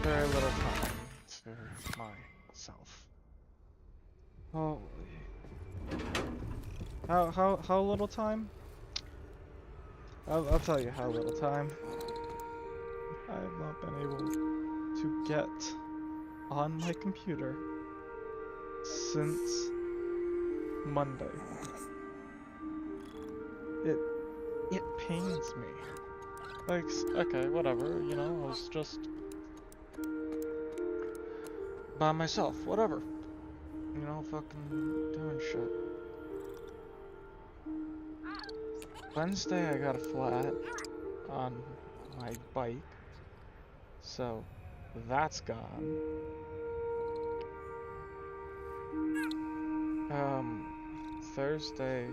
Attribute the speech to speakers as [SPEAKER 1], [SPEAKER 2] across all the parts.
[SPEAKER 1] very little time for myself. Holy. How little time? I'll tell you how little time. I have not been able to get on my computer since Monday. It pains me. Like, okay, whatever, you know, I was just by myself, whatever. You know, fucking doing shit. Wednesday I got a flat on my bike, so that's gone. Thursday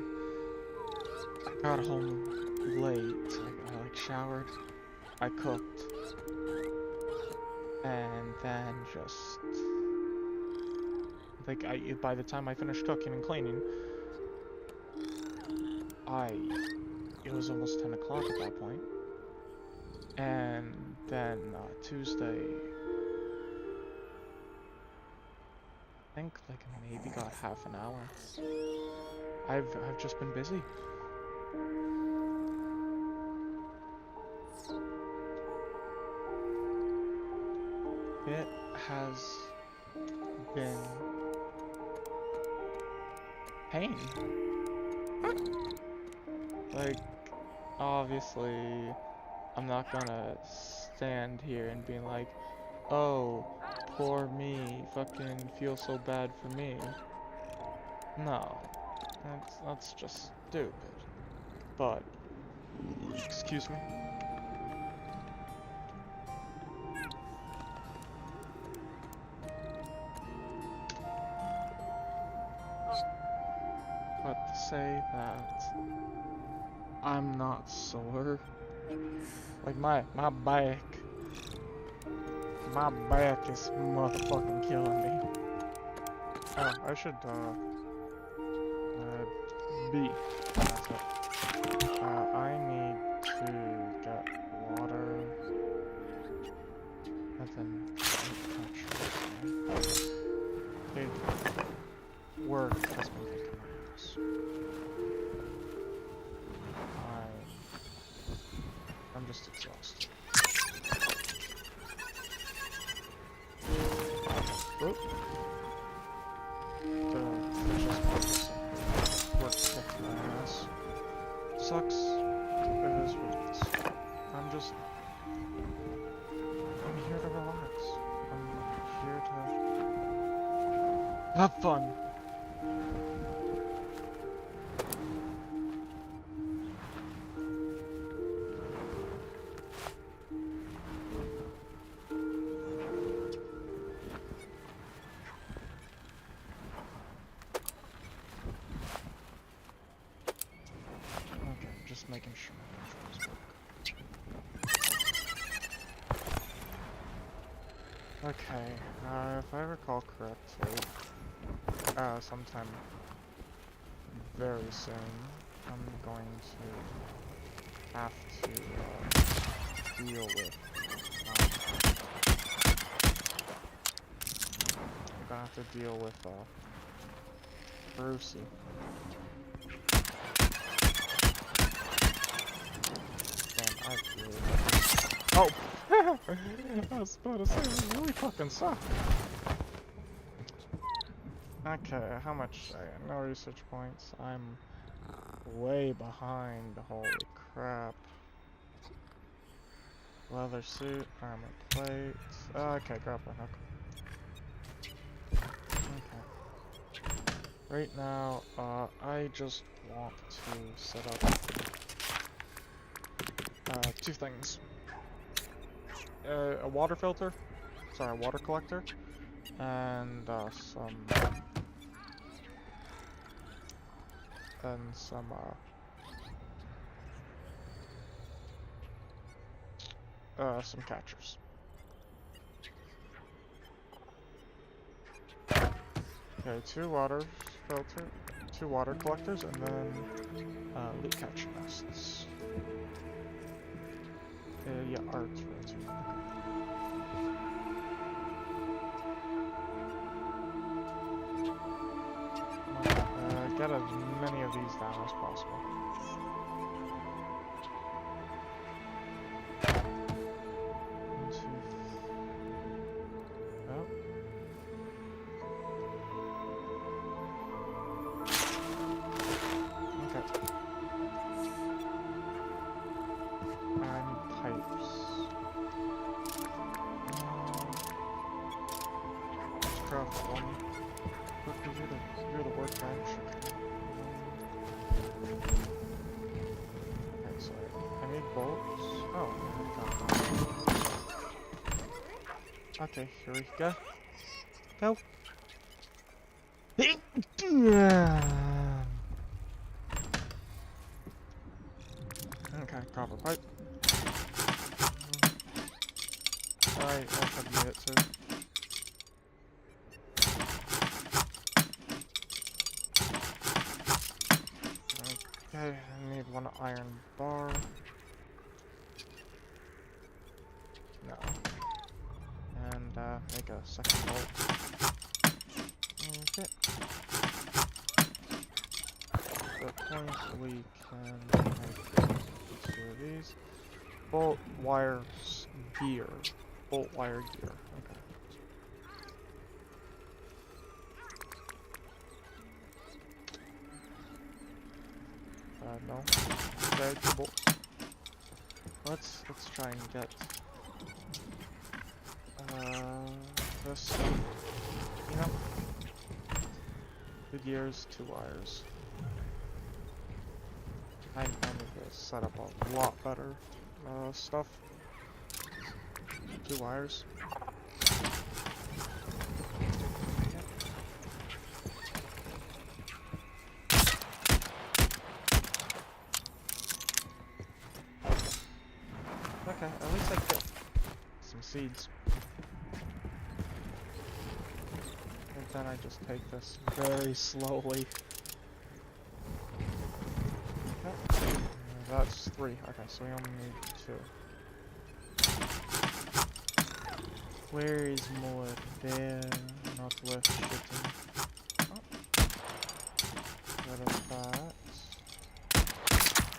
[SPEAKER 1] I got home late. I like showered, I cooked, and then just like by the time I finished cooking and cleaning, it was almost 10 o'clock at that point. And then Tuesday, I think like maybe got half an hour. I've just been busy. It has been pain. Like, obviously, I'm not gonna stand here and be like, oh, poor me, fucking feel so bad for me. No, that's just stupid. But, excuse me. But to say that I'm not sore, like my back is motherfucking killing me. Oh, I should B. That's it. I need to get water and then touch. Okay. Work has been kicking my ass. I'm just exhausted. Oop. Work kicking my ass. Sucks. It is what it is. I'm here to relax. I'm here to have fun. Just making sure my controls work. Okay, if I recall correctly, sometime very soon, I'm going to have to deal with. I'm gonna have to deal with Brucey. Oh! I was about to say, this really fucking sucks. Okay, how much? No research points. I'm way behind. Holy crap. Leather suit, armor plate. Okay, grappling hook. Okay. Right now, I just want to set up two things. A water filter, sorry, a water collector, and some catchers. Okay, two water collectors, and then leaf catcher nests. Yeah, arts for two. many of these down as possible. Oh. Okay. I need pipes. Let's craft one. Quickly do the workbench. Okay, so I need bolts. Oh, I got that. Okay, here we go. Go. Okay, copper pipe. I should have made it too. Okay, I need one iron bar. No. And make a second bolt. Okay. The point we can make two of these. Bolt wire gear. Bolt wire gear. Okay. No. Okay, two bolts. Let's try and get this. You know, the gears, two wires. I need to set up a lot better stuff. Two wires. Okay, at least I get some seeds. And then I just take this very slowly. Okay. That's 3. Okay, so we only need 2. Where is more? There. Not worth shooting. Oh. What is that?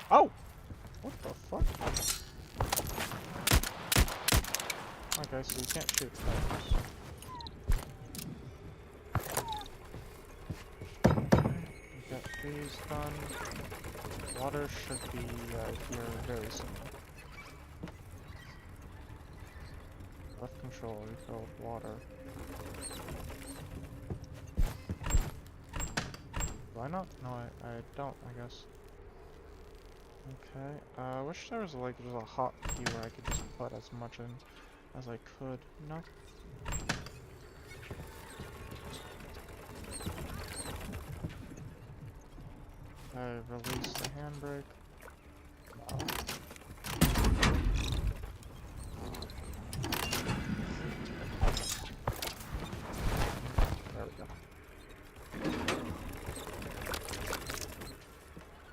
[SPEAKER 1] Oh! What the fuck? Okay, so we can't shoot those. Get these done. Water should be here very soon. Left control, refill with water. Do I not? No, I don't, I guess. Okay, I wish there was like just a hotkey where I could just put as much in as I could. No? I released the handbrake. There we go.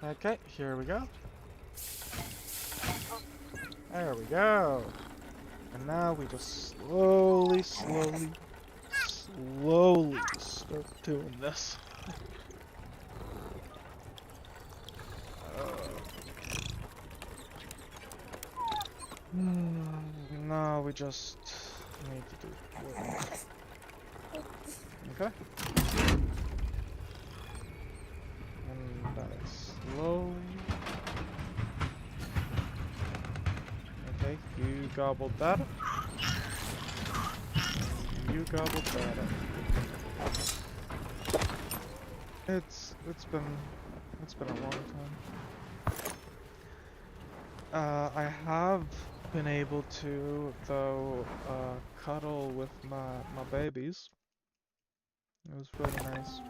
[SPEAKER 1] Okay, here we go. There we go. And now we just slowly start doing this. No, we just need to do work. Okay. And slowly. Okay, you gobbled that up. You gobbled that up. It's been a long time. I have been able to, though, cuddle with my babies. It was really nice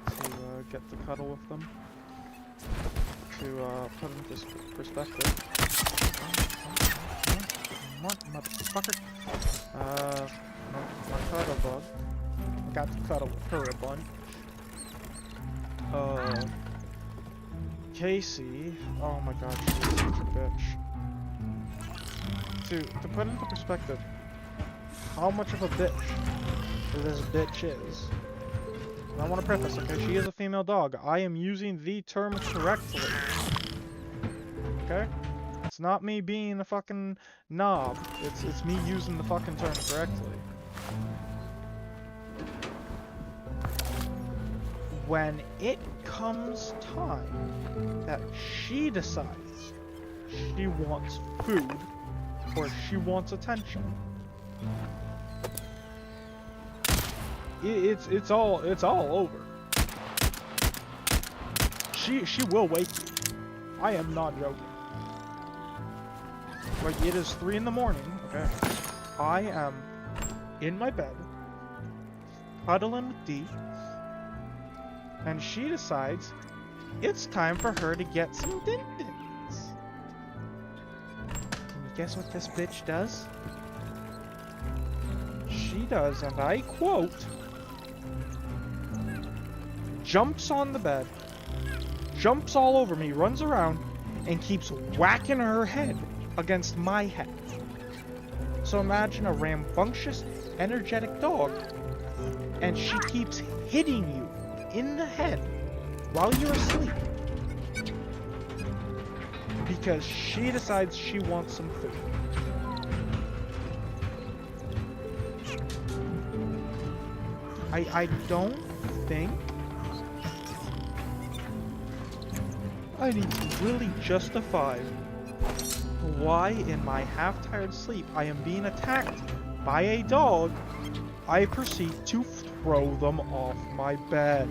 [SPEAKER 1] to get to cuddle with them. To put into perspective. What, motherfucker? My cuddle bug. Got to cuddle with her a bunch. Casey, oh my god, she is such a bitch. To put into perspective, how much of a bitch this bitch is. I want to preface, okay? She is a female dog. I am using the term correctly. Okay? It's not me being a fucking knob. It's me using the fucking term correctly. When it comes time that she decides she wants food or she wants attention, it's all over. She will wake you. I am not joking. Like, it is 3 in the morning, okay? I am in my bed, cuddling with D, and she decides it's time for her to get some din-dins. Can you guess what this bitch does? She does, and I quote, jumps on the bed, jumps all over me, runs around, and keeps whacking her head against my head. So imagine a rambunctious, energetic dog, and she keeps hitting you in the head while you're asleep because she decides she wants some food. I don't think I need to really justify why in my half-tired sleep I am being attacked by a dog. I proceed to throw them off my bed.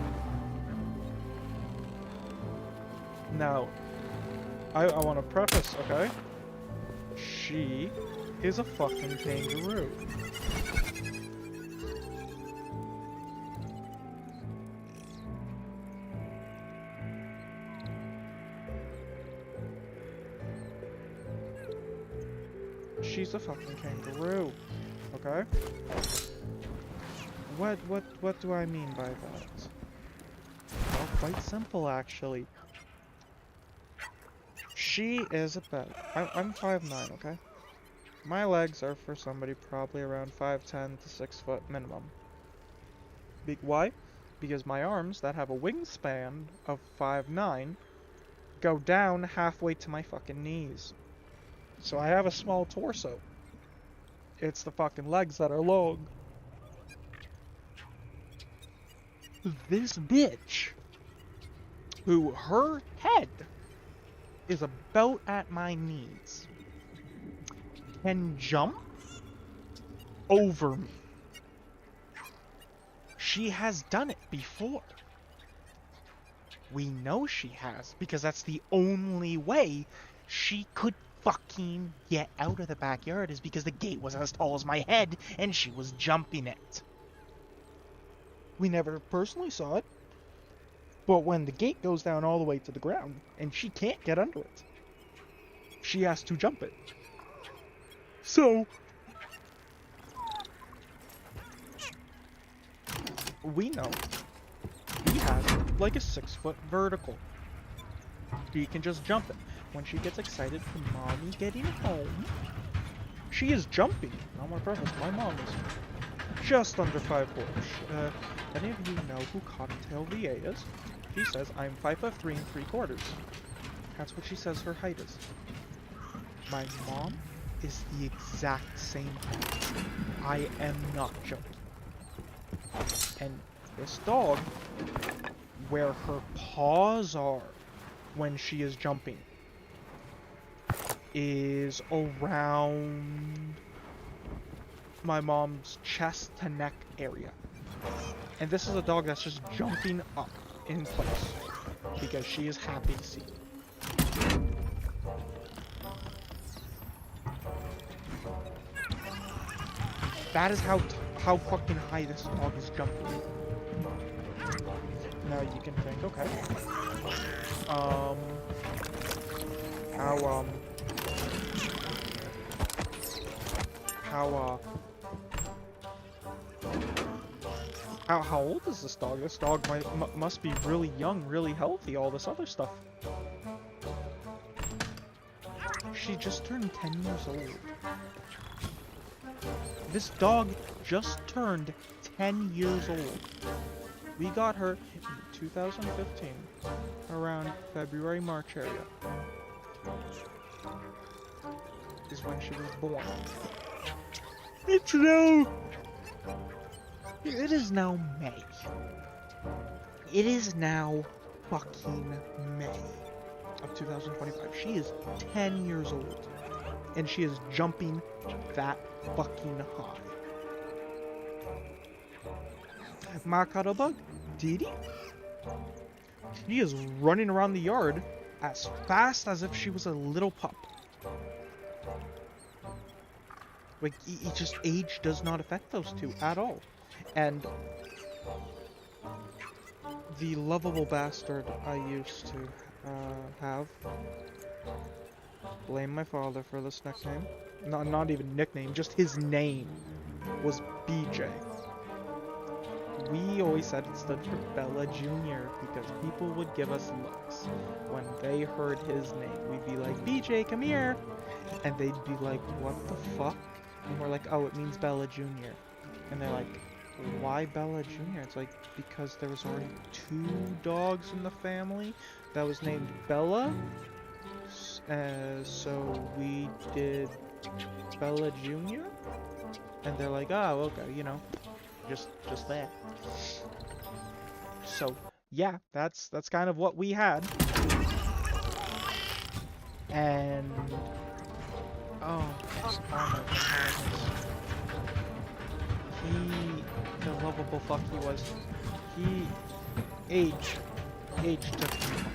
[SPEAKER 1] Now, I want to preface, okay? She is a fucking kangaroo. She's a fucking kangaroo, okay? What do I mean by that? Well, quite simple, actually. She is about... I'm 5'9", okay? My legs are for somebody probably around 5'10" to 6 foot minimum. Why? Because my arms, that have a wingspan of 5'9", go down halfway to my fucking knees. So I have a small torso. It's the fucking legs that are long. This bitch, who her head is about at my knees, can jump over me. She has done it before. We know she has, because that's the only way she could fucking get out of the backyard, is because the gate was as tall as my head and she was jumping it. We never personally saw it, but when the gate goes down all the way to the ground and she can't get under it, she has to jump it. So we know he has like a 6-foot vertical. She can just jump it. When she gets excited for mommy getting home, she is jumping. Not my preference, my mom is just under 5'4". Any of you know who Cottontail VA is? She says, I'm 5'3"3/4. That's what she says her height is. My mom is the exact same height. I am not joking. And this dog, where her paws are when she is jumping, is around my mom's chest to neck area. And this is a dog that's just jumping up in place because she is happy to see it. That is how fucking high this dog is jumping. Now you can think, okay, how old is this dog? This dog must be really young, really healthy, all this other stuff. She just turned 10 years old. This dog just turned 10 years old. We got her in 2015, around February, March area. Is when she was born. It's now... It is now May. It is now fucking May of 2025. She is 10 years old. And she is jumping that fucking high. My cuddlebug, Didi? She is running around the yard as fast as if she was a little pup. Like, just age does not affect those two at all. And the lovable bastard I used to have, blame my father for this nickname, not even nickname, just his name, was BJ. We always said it stood for Bella Jr. because people would give us looks when they heard his name. We'd be like, BJ, come here! And they'd be like, what the fuck? And we're like, oh, it means Bella Jr. And they're like, why Bella Jr.? It's like, because there was already 2 dogs in the family that was named Bella. So we did Bella Jr. And they're like, oh, okay, you know, just that. So, yeah, that's kind of what we had. And... oh my goodness. The lovable fuck he was. Age took him.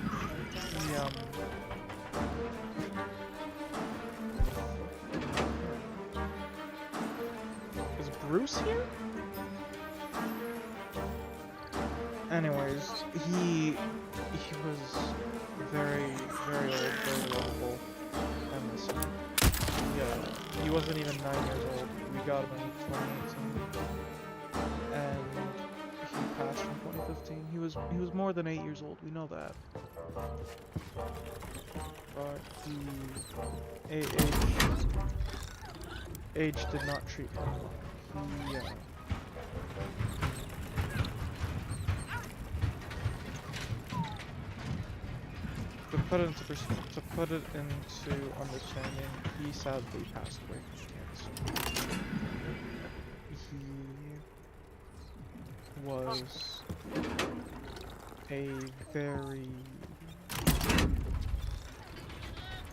[SPEAKER 1] Is Bruce here? Anyways, he was very, very old, very lovable. And listen, he wasn't even 9 years old. We got him in 2018. And he passed in 2015. He was more than 8 years old. We know that. But age did not treat him well. To put it into understanding, he sadly passed away from cancer.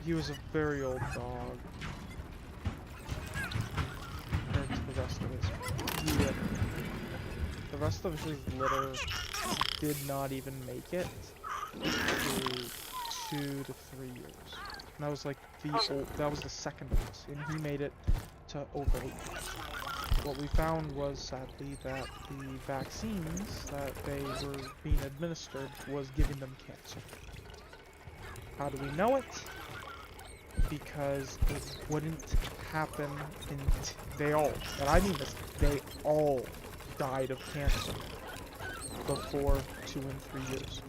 [SPEAKER 1] He was a very old dog compared to the rest of his litter. The rest of his litter did not even make it to 2 to 3 years. And that was like that was the second of us, and he made it to over 8 years. What we found was, sadly, that the vaccines that they were being administered was giving them cancer. How do we know it? Because it wouldn't happen they all died of cancer before 2 and 3 years.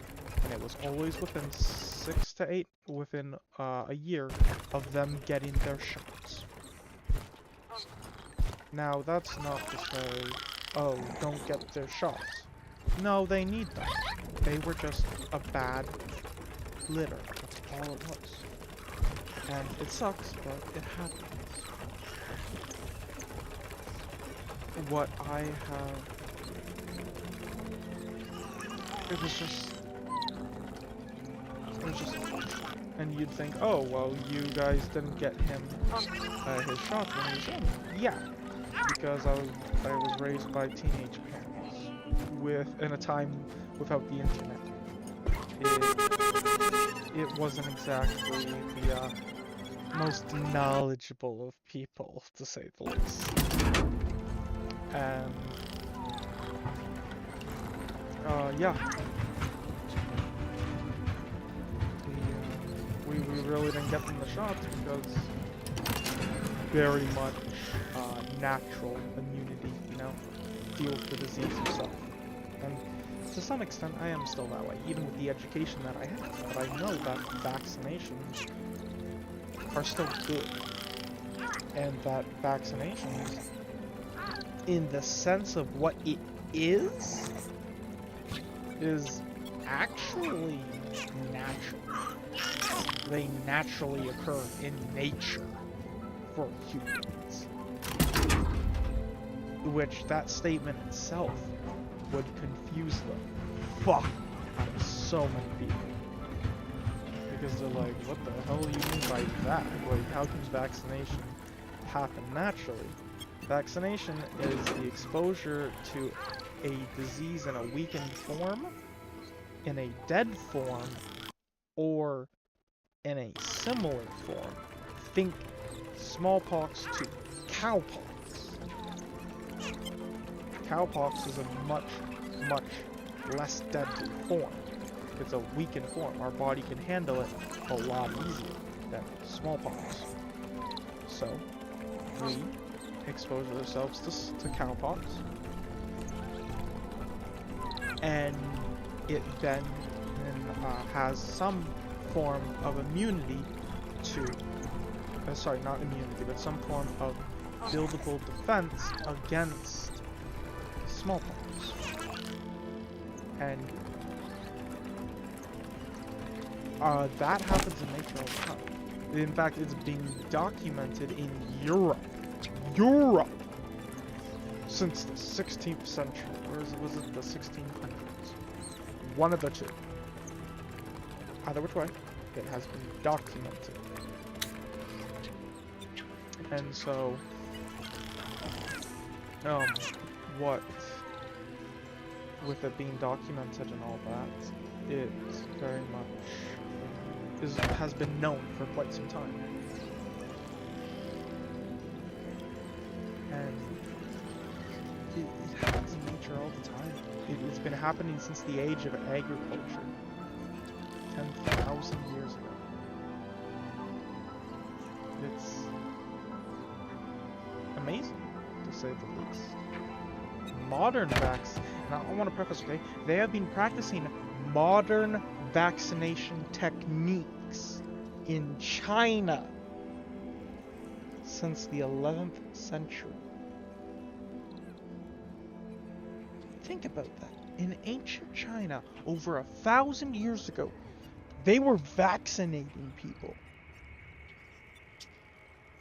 [SPEAKER 1] And it was always within 6 to 8, within a year of them getting their shots. Now, that's not to say, oh, don't get their shots. No, they need them. They were just a bad litter. That's all it was. And it sucks, but it happens. What I have... It was just... And you'd think, oh, well, you guys didn't get him his shot when he was young. Yeah. Because I was raised by teenage parents in a time without the internet. It wasn't exactly the most knowledgeable of people, to say the least. And yeah. We really didn't get them the shots because very much natural immunity, you know, deal with the disease yourself. And to some extent, I am still that way, even with the education that I have. But I know that vaccinations are still good. And that vaccinations, in the sense of what it is, is actually natural. They naturally occur in nature for humans. Which that statement itself would confuse the fuck out of so many people. Because they're like, what the hell do you mean by that? Like, how can vaccination happen naturally? Vaccination is the exposure to a disease in a weakened form, in a dead form, or in a similar form. Think smallpox to cowpox. Cowpox is a much, much less deadly form. It's a weakened form. Our body can handle it a lot easier than smallpox. So, we expose ourselves to cowpox, and it then has some form of immunity to, sorry, not immunity, but some form of buildable defense against smallpox. And that happens in nature all the time. In fact, it's being documented in Europe. Since the 16th century. Or was it the 1600s? One of the two. Either which way, it has been documented. And so, what, with it being documented and all that, it very much has been known for quite some time. And it happens in nature all the time. It's been happening since the age of agriculture, 10,000 years ago. It's amazing, to say the least. Modern and I want to preface, okay, they have been practicing modern vaccination techniques in China since the 11th century. Think about that. In ancient China, over 1,000 years ago, they were vaccinating people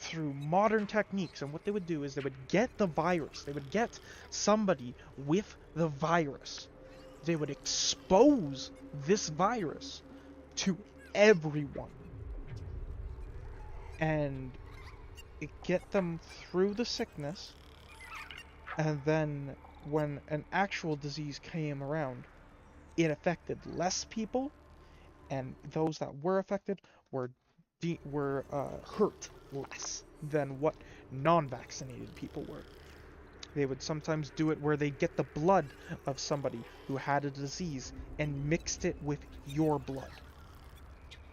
[SPEAKER 1] through modern techniques. And what they would do is they would get the virus. They would get somebody with the virus. They would expose this virus to everyone. And get them through the sickness. And then when an actual disease came around, it affected less people. And those that were affected were hurt less than what non-vaccinated people were. They would sometimes do it where they'd get the blood of somebody who had a disease and mixed it with your blood.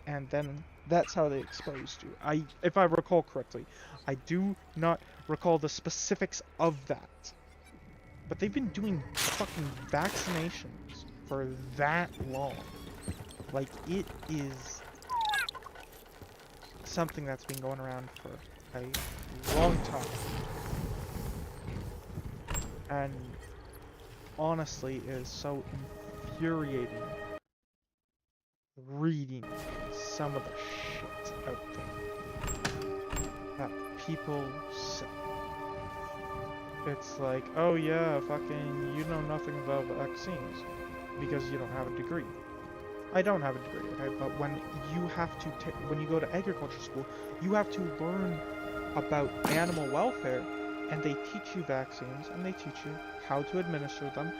[SPEAKER 1] And then that's how they exposed you. If I recall correctly. I do not recall the specifics of that. But they've been doing fucking vaccinations for that long. Like, it is something that's been going around for a long time. And honestly, it is so infuriating reading some of the shit out there that people say. It's like, oh yeah, fucking, you know nothing about vaccines because you don't have a degree. I don't have a degree, okay? But when you have to, when you go to agriculture school, you have to learn about animal welfare, and they teach you vaccines, and they teach you how to administer them,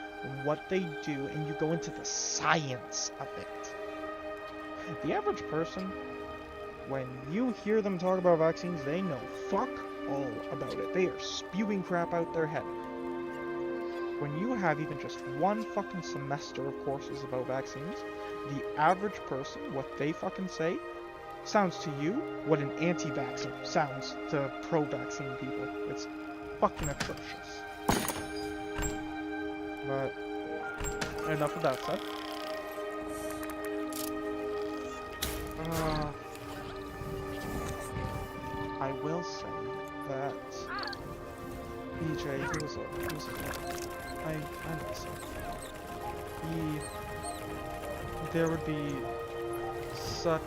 [SPEAKER 1] what they do, and you go into the science of it. The average person, when you hear them talk about vaccines, they know fuck all about it. They are spewing crap out their head. When you have even just one fucking semester of courses about vaccines, the average person, what they fucking say, sounds to you what an anti-vaxxer sounds to pro-vaccine people. It's fucking atrocious. But enough of that said. I will say that BJ, he was a I miss him. there would be such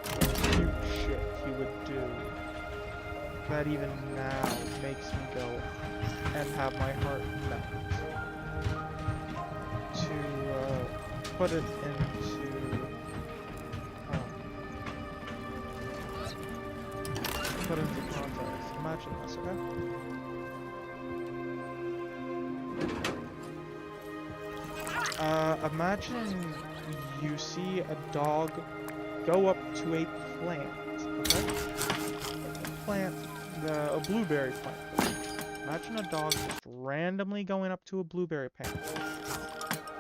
[SPEAKER 1] cute shit he would do that even now makes me go and have my heart melt. To put it into context, imagine this, okay? Imagine you see a dog go up to a plant, okay? A blueberry plant. Imagine a dog just randomly going up to a blueberry plant,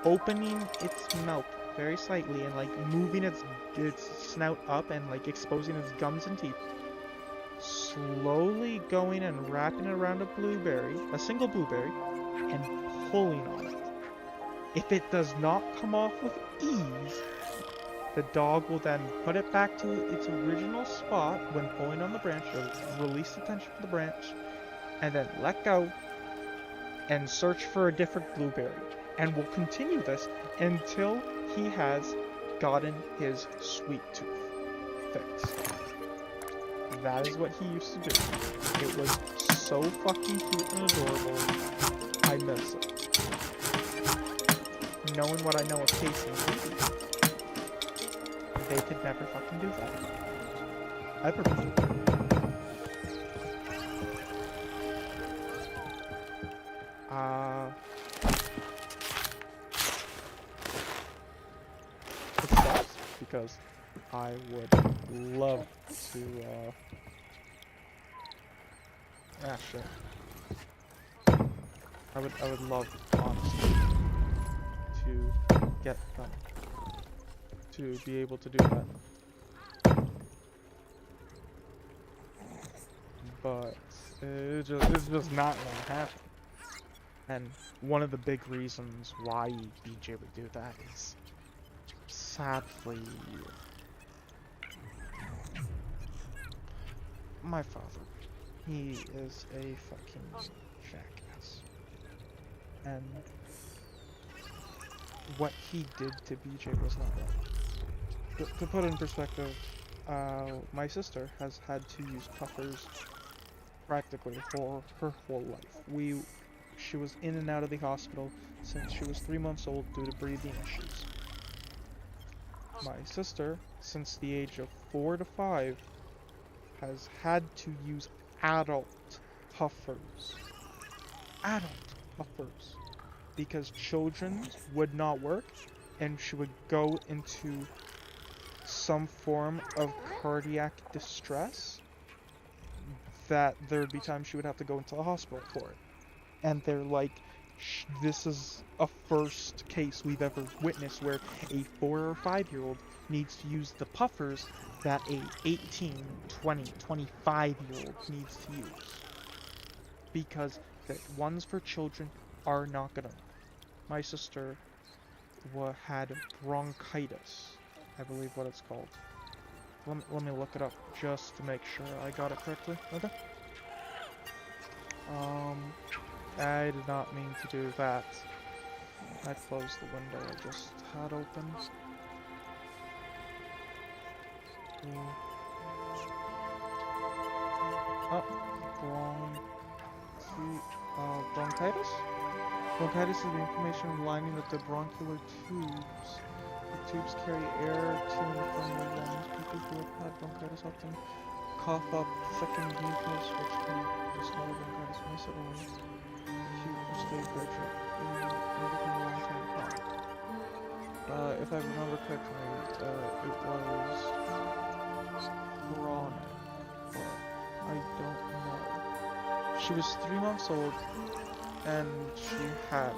[SPEAKER 1] opening its mouth very slightly and like moving its snout up and like exposing its gums and teeth, slowly going and wrapping it around a single blueberry, and pulling on it. If it does not come off with ease, the dog will then put it back to its original spot when pulling on the branch, or release the tension from the branch, and then let go and search for a different blueberry. And will continue this until he has gotten his sweet tooth fixed. That is what he used to do. It was so fucking cute and adorable. I miss it. Knowing what I know of Casey and Casey, they could never fucking do that. Ever. It sucks because I would love to, shit. I would love, honestly, to get them to be able to do that. But it's just not gonna happen. And one of the big reasons why BJ would do that is, sadly, my father. He is a fucking jackass. And what he did to BJ was not right. To put it in perspective, my sister has had to use puffers practically for her whole life. She was in and out of the hospital since she was 3 months old due to breathing issues. My sister, since the age of 4 to 5, has had to use adult puffers. Because children's would not work, and she would go into some form of cardiac distress that there would be times she would have to go into the hospital for it. And they're like, this is a first case we've ever witnessed where a 4 or 5-year-old needs to use the puffers that a 18, 20, 25-year-old needs to use. Because the ones for children are not gonna. My sister had bronchitis, I believe what it's called. Let me look it up just to make sure I got it correctly. Okay. I did not mean to do that. I closed the window I just had open. Bronchitis? Bronchitis is the inflammation lining of the bronchial tubes. The tubes carry air to and from the lungs. People who have had bronchitis often cough up thickened mucus, which can dislodge bronchitis mice at lungs. Acute stage graduate. If I remember correctly, it was chronic, but I don't know. She was 3 months old, and she has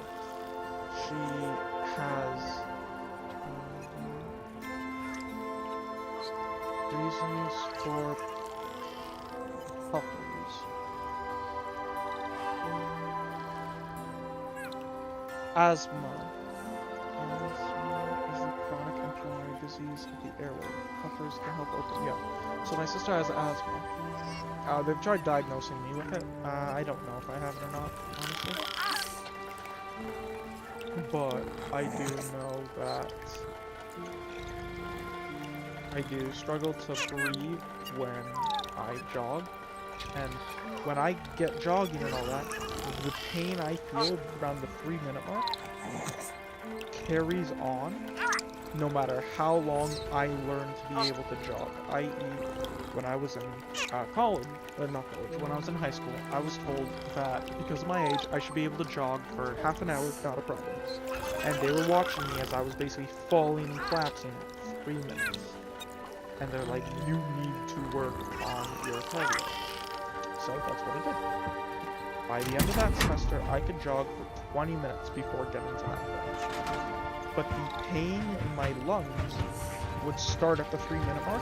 [SPEAKER 1] reasons for puffers. Asthma. Is a chronic and pulmonary disease of the airway. Puffers can help open. Yeah. So my sister has asthma. They've tried diagnosing me with it. I don't know if I have it or not, honestly. but I do know that I do struggle to breathe when I jog, and when I get jogging and all that, the pain I feel around the 3-minute mark carries on no matter how long I learn to be able to jog. I.e., when I was in college, not college, when I was in high school, I was told that because of my age, I should be able to jog for half an hour without a problem. And they were watching me as I was basically falling and collapsing at 3 minutes. And they're like, you need to work on your cardio. So that's what I did. By the end of that semester, I could jog for 20 minutes before getting to that point. But the pain in my lungs would start at the 3-minute mark,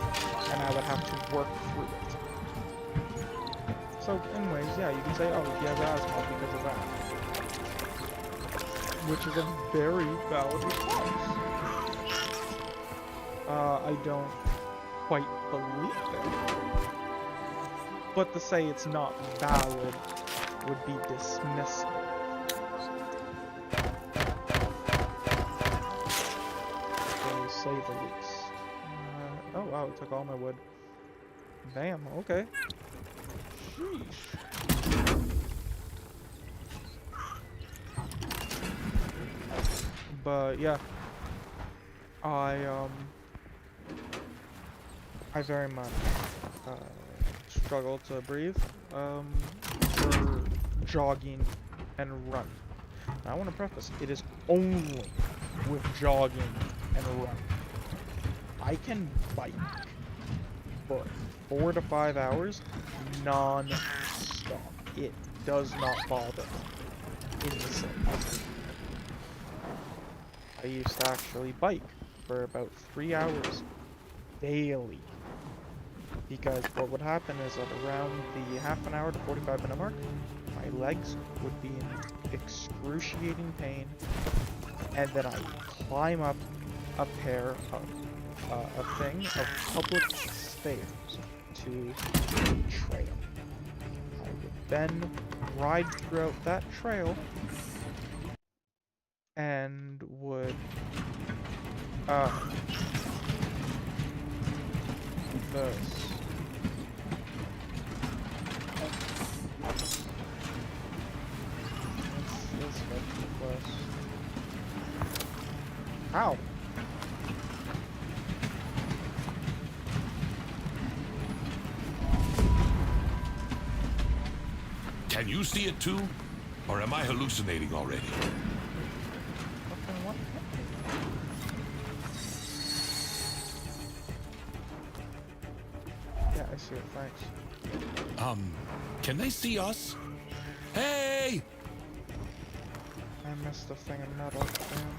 [SPEAKER 1] and I would have to work through it. So anyways, yeah, you can say, oh, he has asthma because of that. Which is a very valid response. I don't quite believe it. But to say it's not valid would be dismissive. To say the least. Oh wow, it took all my wood. Damn, okay. Sheesh. But yeah. I very much struggle to breathe for jogging and running. Now, I want to preface, it is only with jogging and running. I can bike for 4 to 5 hours non-stop. It does not bother me in the slightest. I used to actually bike for about 3 hours daily. Because what would happen is at around the half an hour to 45-minute mark, my legs would be in excruciating pain, and then I climb up a pair of public stairs to a trail. I would then ride throughout that trail and would this. Let's get too close. Ow!
[SPEAKER 2] Can you see it too? Or am I hallucinating already?
[SPEAKER 1] What? Yeah, I see it, thanks.
[SPEAKER 2] Can they see us? Hey!
[SPEAKER 1] I missed the thing of metal, damn.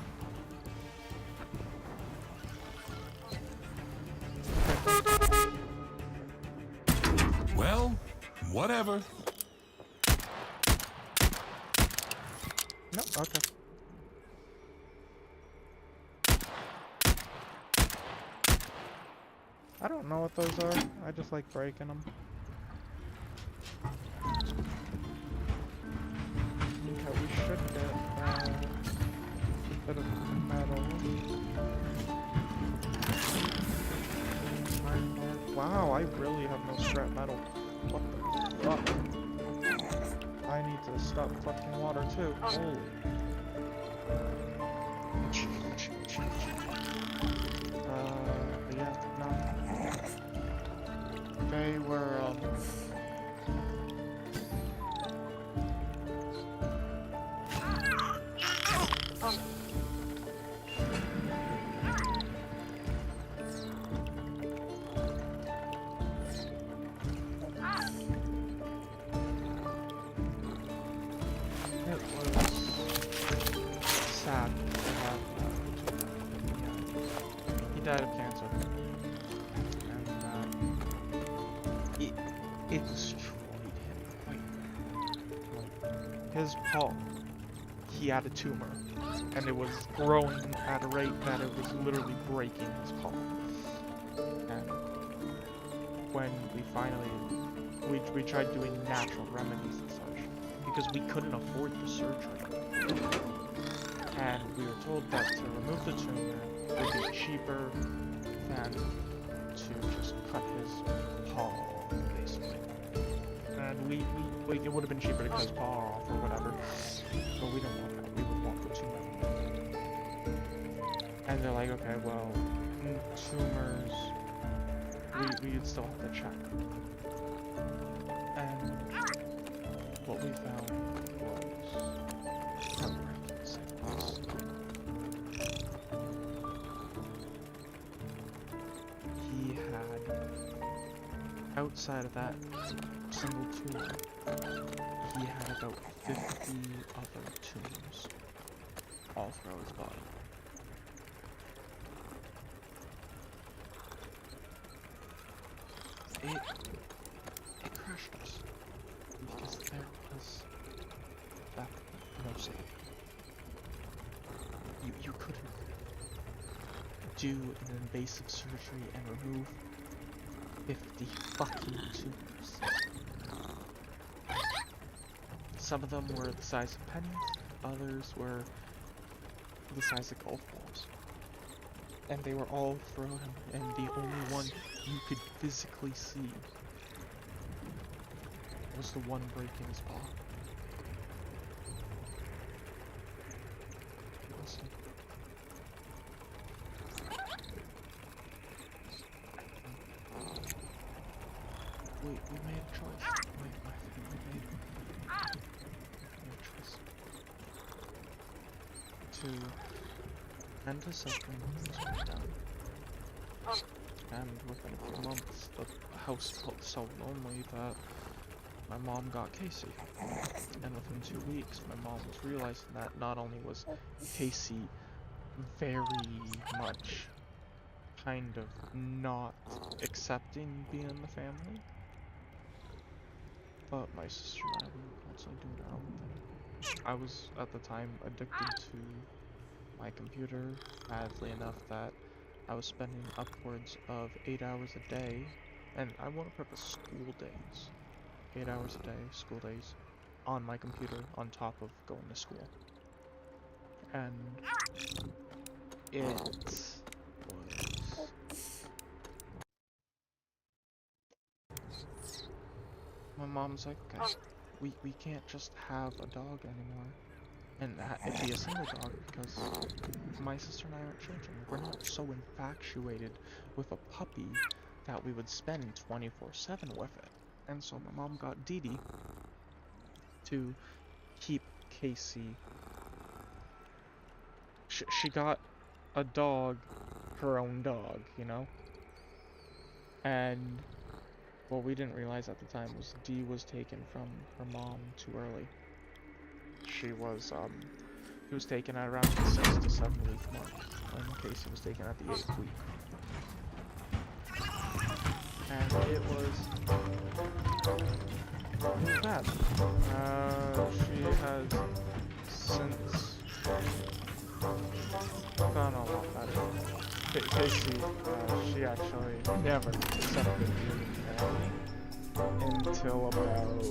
[SPEAKER 2] Well, whatever.
[SPEAKER 1] Nope, okay. I don't know what those are. I just like breaking them. Okay, we should get a bit of metal. Wow, I really have no scrap metal. What the fuck? I need to stop collecting water too. Holy. But yeah, no. They were, died of cancer, and it destroyed him. His paw, he had a tumor, and it was growing at a rate that it was literally breaking his paw. And when we finally, we tried doing natural remedies and such, because we couldn't afford the surgery. And we were told that to remove the tumor would be cheaper than to just cut his paw off, basically. And it would have been cheaper to cut his paw off or whatever, but we don't want that. We would want the tumor. And they're like, okay, well, tumors, we'd still have to check. And what we found was, he had, outside of that single tumor, he had about 50 other tumors all throughout his body. It crushed us because there was no saving. You couldn't do an invasive surgery and remove 50 fucking tumors. Some of them were the size of pennies, others were the size of golf balls. And they were all thrown, and the only one you could physically see was the one breaking his paw. Listen. We made a choice. My family made a choice to end his suffering as we done. And within a few months, the house felt so lonely that my mom got Casey. And within 2 weeks, my mom was realizing that not only was Casey very much kind of not accepting being in the family, but my sister and I were constantly doing our own thing. I was, at the time, addicted to my computer badly enough that I was spending upwards of 8 hours a day, and I want to put the school days, 8 hours a day, school days, on my computer on top of going to school. And it was... My mom's like, okay, we can't just have a dog anymore. And it'd be a single dog because my sister and I aren't children. We're not so infatuated with a puppy that we would spend 24/7 with it. And so my mom got Dee Dee to keep Casey. She got a dog, her own dog, you know? And what we didn't realize at the time was Dee was taken from her mom too early. She was taken at around the 6 to 7 week mark, and Casey was taken at the 8th week. And it was bad. She has since gone a lot better. Casey, she actually never accepted being in the family until about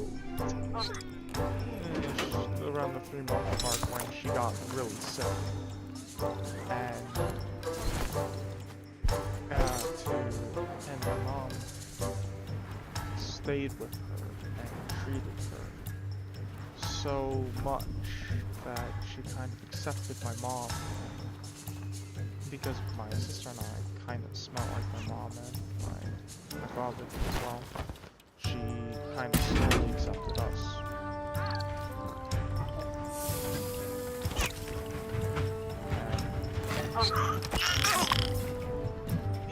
[SPEAKER 1] around the 3-month mark when she got really sick. And my mom stayed with her and treated her so much that she kind of accepted my mom, because my sister and I kind of smell like my mom, and my father did as well. She kind of slowly accepted us.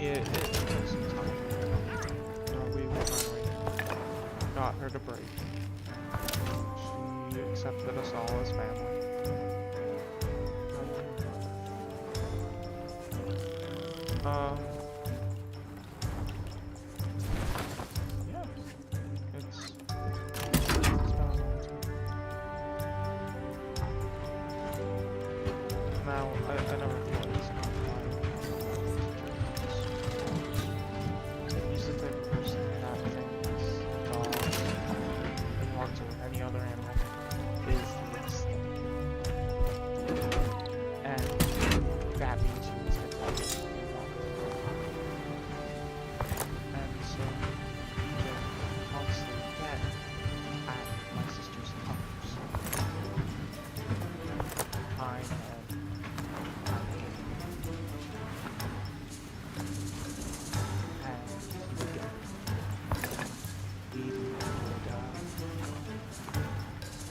[SPEAKER 1] It was some time. We finally got her to break. She accepted us all as family. Yeah. It's been a long time. Now, I never thought this would he's the type of person that thinks dogs and horses or any other animal is the instinct.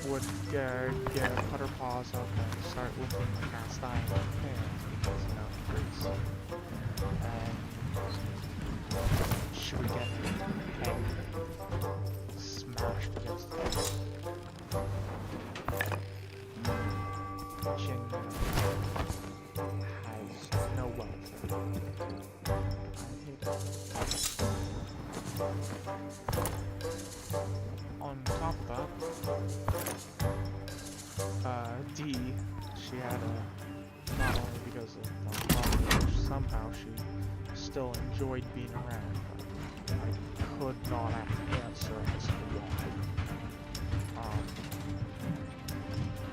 [SPEAKER 1] would put her paws up and start lifting the cast iron pan because, you know, grease. And she would get angry, smashed against the wall. Genuinely has no welfare. I hate it. On top of that, Dee, she had a, not only because of my father, somehow she still enjoyed being around, but I could not answer as to why.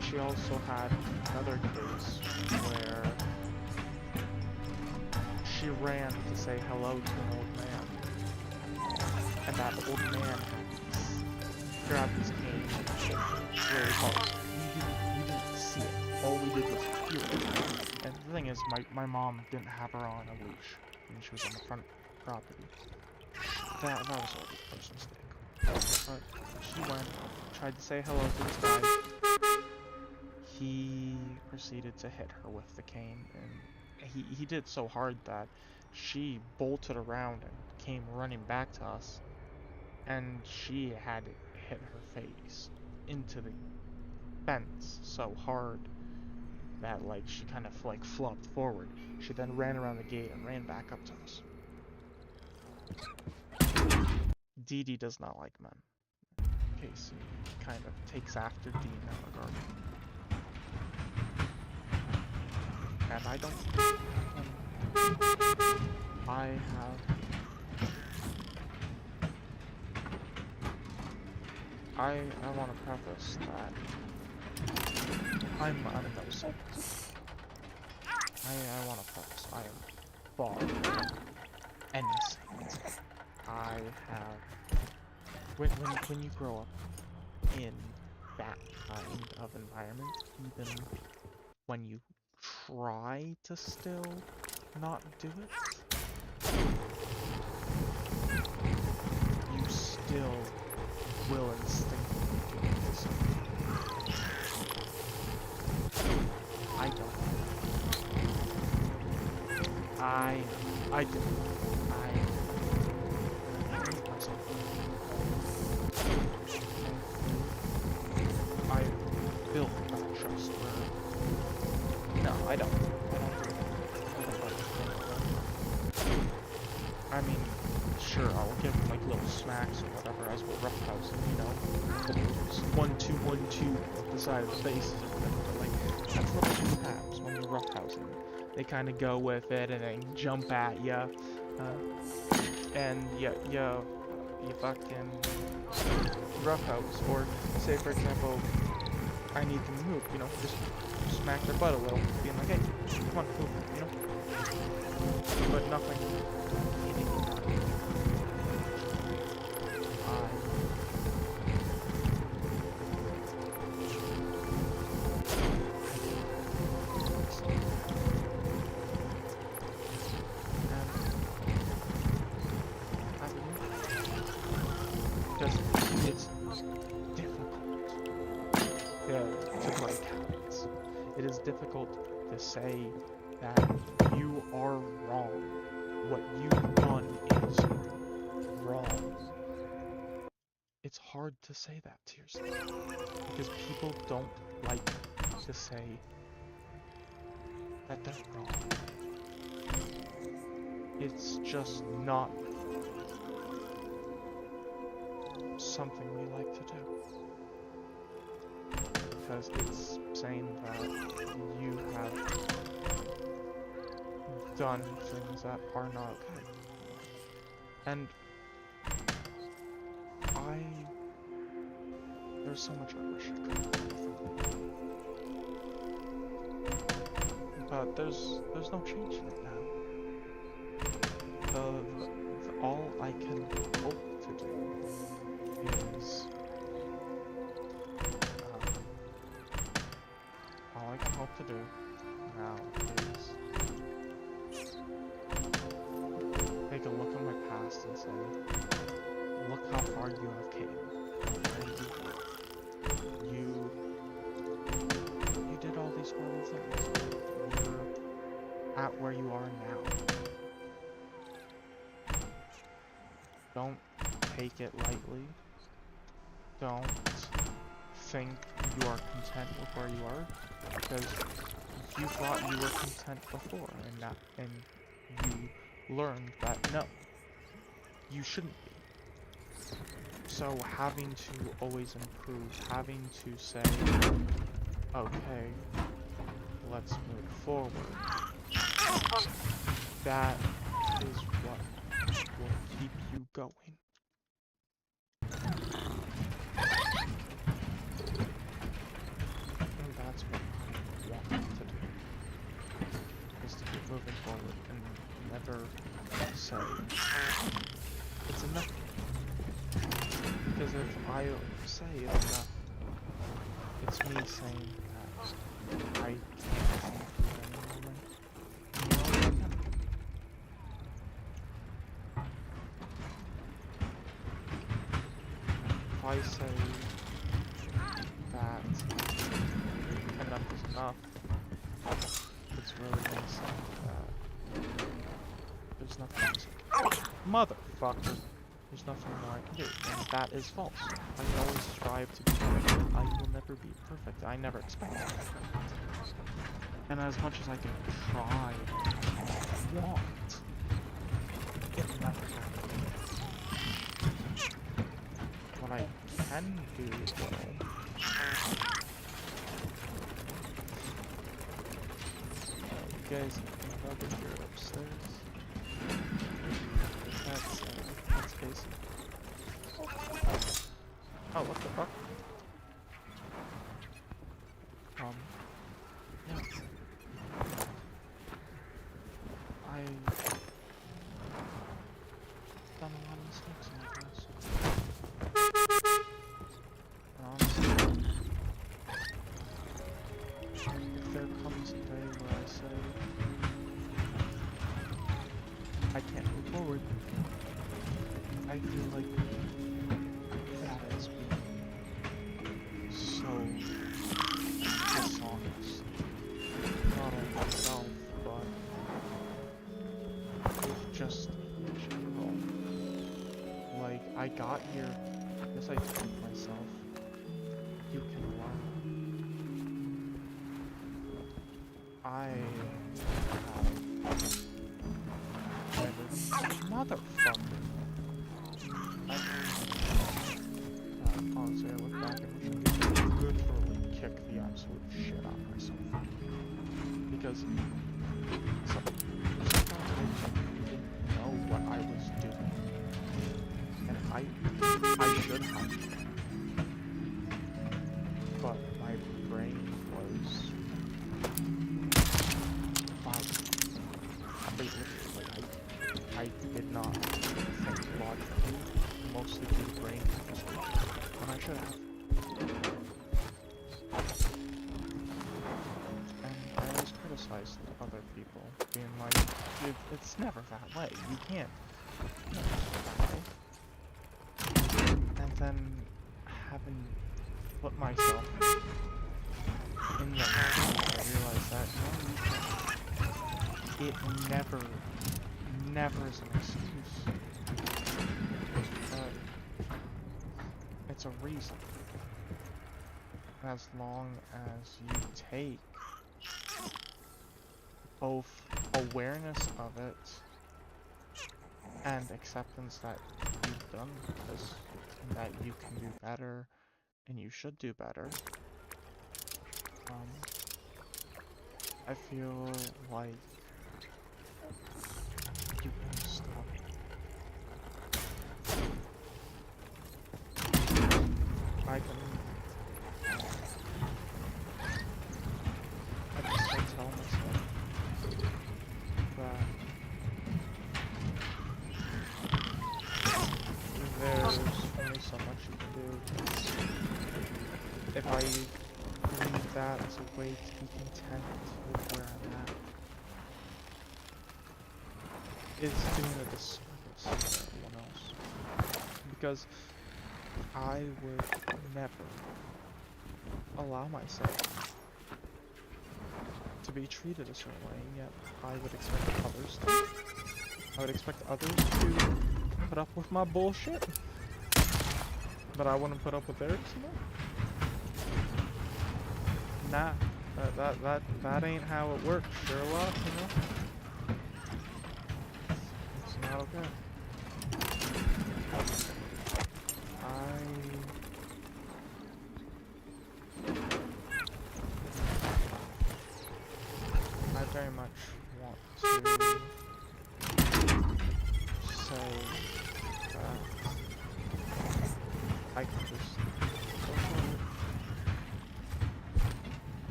[SPEAKER 1] She also had another case where she ran to say hello to an old man, and that old man had grabbed his cane and shook really hard. We didn't see it. All we did was feel it. And the thing is, my mom didn't have her on a leash when she was on the front property. That was all the first mistake. But she went, tried to say hello to this guy. He proceeded to hit her with the cane, and he did so hard that she bolted around and came running back to us, and she had hit her face into the fence so hard that, like, she kind of, like, flopped forward. She then ran around the gate and ran back up to us. Dee Dee does not like men. Casey kind of takes after Dee in that regard. And I don't. I want to preface that I'm innocent. I want to preface I am far from innocent. I have when you grow up in that kind of environment, even when you try to still not do it, you still will instinctively do it to something. I don't. I do. I built that trust where no, I don't do it. I mean, sure, I'll give them like little smacks or whatever as we're roughhousing, you know, 1-2, 1-2 at the side of the faces or whatever, but like, that's little two taps when you're roughhousing. They kind of go with it and then jump at ya, and you fucking roughhouse, or say for example, I need them to move, you know, just smack their butt a little, being like, hey, come on, move, you know? But nothing hitting you. Because it's difficult to break habits. It is difficult to say that you are wrong. What you've done is wrong. It's hard to say that to yourself because people don't like to say that they're wrong. It's just not something we like to do. Because it's saying that you have done things that are not okay. And there's so much I wish I could have done. But there's no changing it now. All I can hope to do is all I can hope to do now is take a look at my past and say, look how far you have came. You where you are now. Don't take it lightly. Don't think you are content with where you are, because you thought you were content before, and you learned that no, you shouldn't be. So having to always improve, having to say, okay, let's move forward, that is what will keep you going. And that's what I want to do, is to keep moving forward and never say, it's enough. Because if I say it's enough, it's me saying that I can't improve anymore. You know what I mean? If I say that enough is enough, it's really gonna say that there's nothing else. Motherfucker! There's nothing more I can do, and that is false. I can always strive to be perfect. I will never be perfect. I never expect to be perfect. And as much as I can try and want, it never happens. What I can do, though, you guys can hold it here upstairs. That's basic. Oh, what the fuck? Yeah. I've done a lot of mistakes in the past. And honestly, if there comes a day where I say, I can't move forward, I feel like that is being so dishonest. Not on myself, but just in general. Like, I got here because I told myself, you can learn. I have never... Motherfucker! Honestly, I look back and wish I could literally kick the absolute shit out of myself. Because sometimes I didn't know what I was doing. And I should have. But my brain was I did not think logically, mostly due to brain chemistry, when I should have. And I always criticized other people, being like, dude, it's never that way, you can't do that way. And then having put myself in the moment, I realized that, no, you can't. It never is an excuse. But it's a reason. As long as you take both awareness of it and acceptance that you've done this, and that you can do better, and you should do better, I feel like you can stop. I can still tell myself that there's only so much you can do. If I believe that as a way to be content with where I'm at, it's doing a disservice to everyone else. Because I would never allow myself to be treated a certain way, and yet I would expect others to. I would expect others to put up with my bullshit, but I wouldn't put up with theirs, you know? Nah, that ain't how it works, Sherlock, you know? It's not okay. I very much want to say that I can just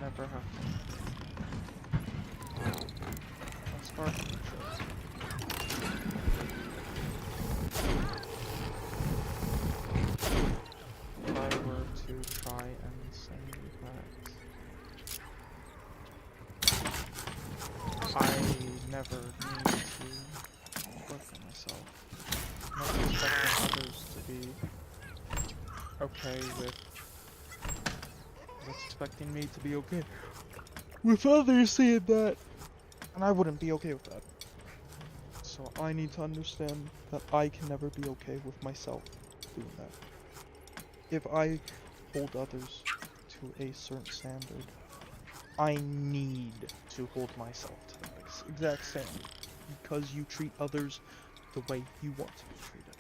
[SPEAKER 1] never have to. That's far from the truth. If I were to try and say that I never need to work on myself, not expecting others to be okay with what's expecting me to be okay with others seeing that, and I wouldn't be okay with that. So I need to understand that I can never be okay with myself doing that. If I hold others to a certain standard, I need to hold myself to that exact standard, because you treat others the way you want to be treated.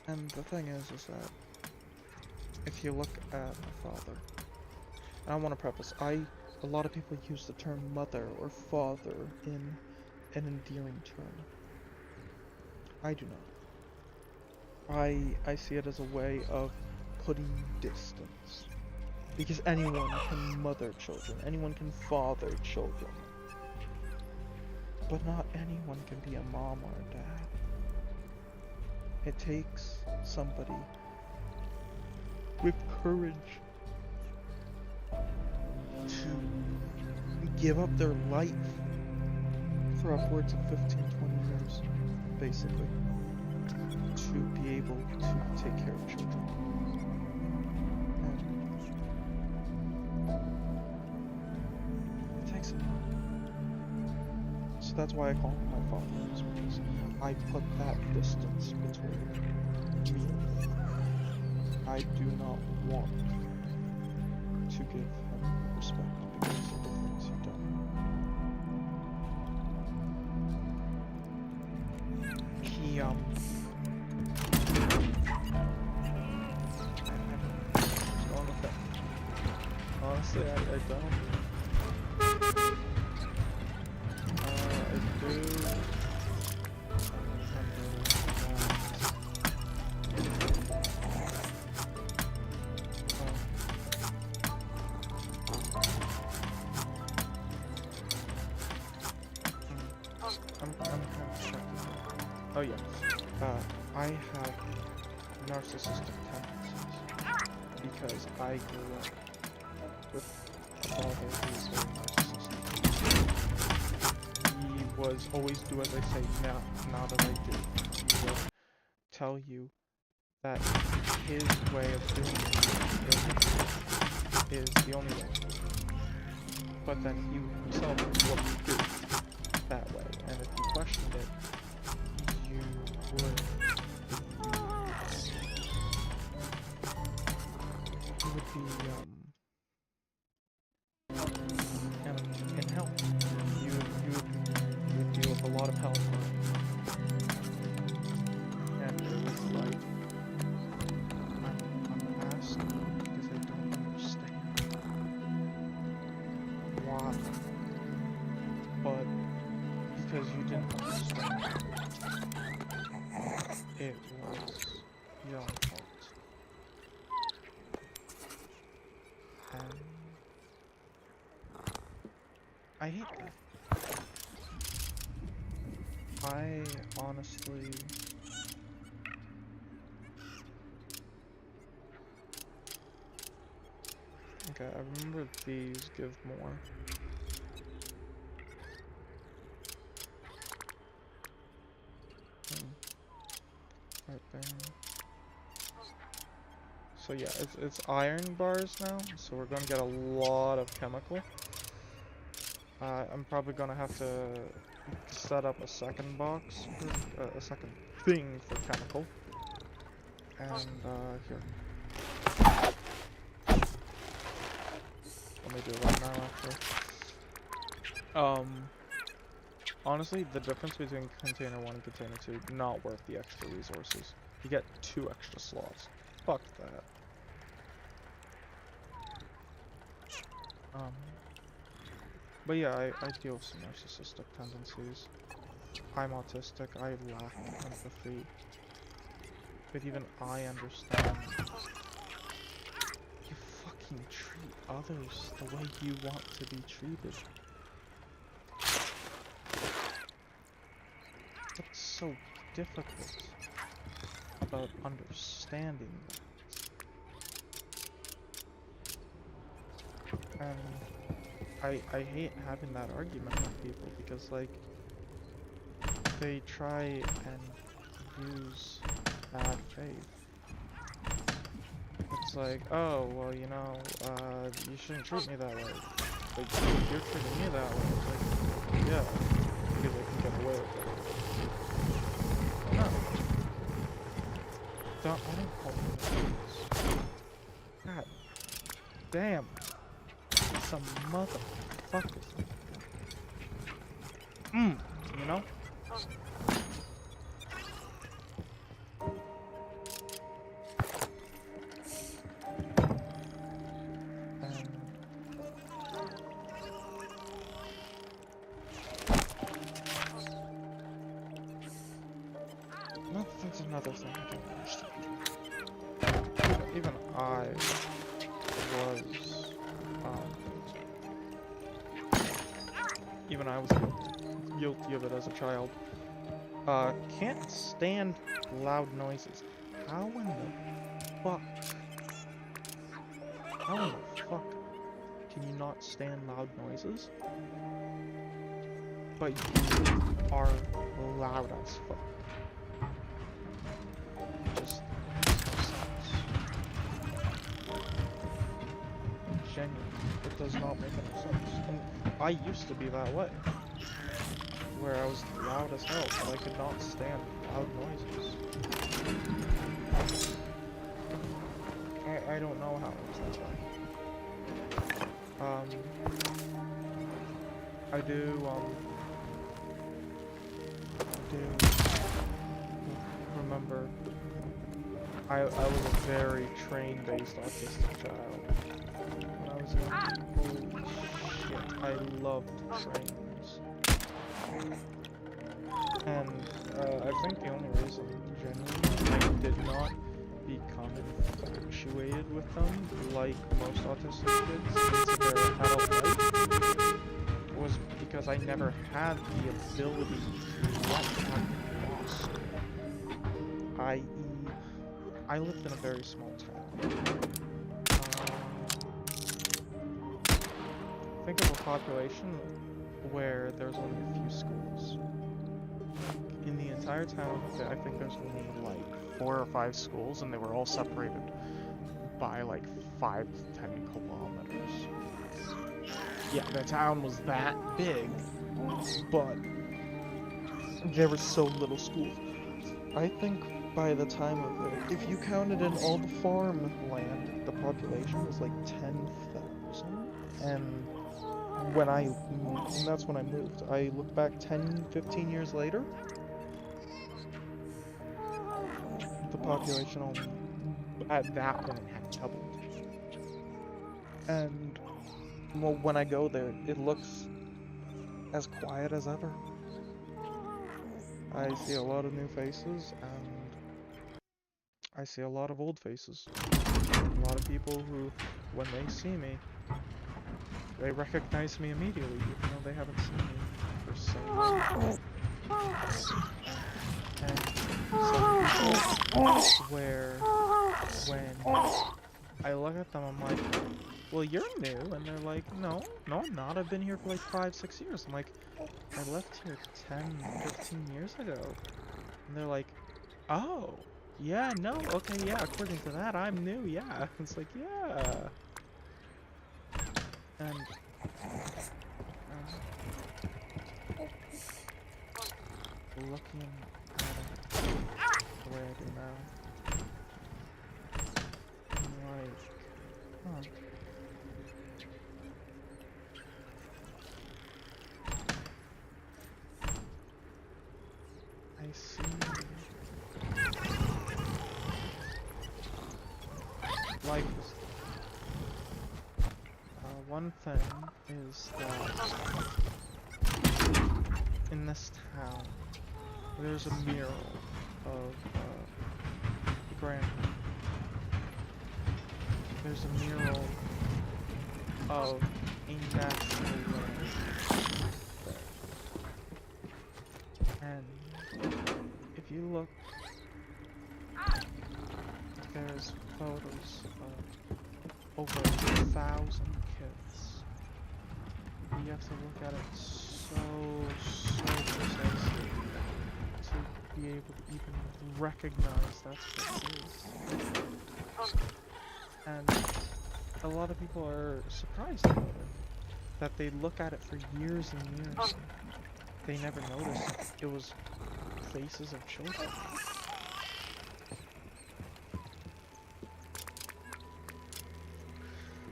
[SPEAKER 1] And the thing is that if you look at my father, and I want to preface, a lot of people use the term mother or father in an endearing term. I do not. I see it as a way of putting distance. Because anyone can mother children, anyone can father children. But not anyone can be a mom or a dad. It takes somebody with courage to give up their life for upwards of 15-20 years, basically, to be able to take care of children. And it takes a lot. So that's why I call him my father, is because I put that distance between me and him. I do not want to give him respect because of the things he done. He, I don't know what's wrong with that. Honestly, I don't. I do remember I'm kind of distracted. Oh yeah. I have narcissistic tendencies because I grew up with a father who was very narcissistic. He was always do as I say, not as I do. He would tell you that his way of doing it is the only way. But then he himself wouldn't do it that way, and if you questioned it, you would be kind of in hell. You would deal with a lot of hell. And it's like I'm asking because I don't understand why. But because you didn't understand, it was your fault. And I hate that. I honestly... Okay, I remember these give more. Right there. So yeah, it's iron bars now, so we're gonna get a lot of chemical. I'm probably gonna have to set up a second box for a second thing for chemical. And here, let me do it right now actually. Honestly, the difference between container 1 and container 2, not worth the extra resources. You get 2 extra slots. Fuck that. But yeah, I deal with some narcissistic tendencies. I'm autistic, I lack empathy. But even I understand. You fucking treat others the way you want to be treated. What's so difficult about understanding that? And I hate having that argument with people because, like, they try and use bad faith. It's like, oh, well, you know, you shouldn't treat me that way. Like, you're treating me that way. It's like, yeah, because I can get away with it. No. I don't call them names. God damn. Some motherfuckers. You know? That's another thing I don't understand. Even I was guilty of it as a child. Can't stand loud noises. How in the fuck can you not stand loud noises? But you are loud as fuck. Just makes no sense. Genuinely, it does not make any sense. And I used to be that way, where I was loud as hell, but I could not stand loud noises. I don't know how it was that way. I do remember I was a very train-based autistic child when I was young. Holy shit, I loved trains. And I think the only reason, genuinely, I did not become infatuated with them, like most autistic kids, into their adult life, was because I never had the ability to let that be lost. I.e., I lived in a very small town. Think of a population where there's only a few schools. In the entire town, I think there's only like 4 or 5 schools, and they were all separated by like 5 to 10 kilometers. Yeah, the town was that big, but there were so little schools. I think by the time of it, if you counted in all the farmland, the population was like 10,000. And when that's when I moved. I look back 10, 15 years later, the population only, at that point, had doubled. And, well, when I go there, it looks as quiet as ever. I see a lot of new faces, and I see a lot of old faces. A lot of people who, when they see me, they recognize me immediately, even though they haven't seen me for so long. And some people where, when I look at them, I'm like, well, you're new, and they're like, no, I'm not, I've been here for like 5, 6 years. I'm like, I left here 10, 15 years ago. And they're like, oh, Yeah, no, okay, yeah, according to that, I'm new, yeah. It's like, yeah. And, looking at it the way I do now, I'm like, huh. I see. Life is. One thing is that in this town, there's a mural of the grandma. There's a mural of a natural land there. And if you look, there's photos of over 1,000 kids. You have to look at it so precisely to be able to even recognize that's what it is. And a lot of people are surprised about it. That they look at it for years and years. They never noticed it was faces of children.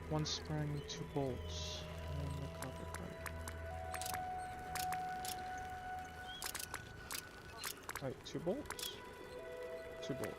[SPEAKER 1] One sprang 2 bolts in the copper pipe. Wait, 2 bolts? 2 bolts.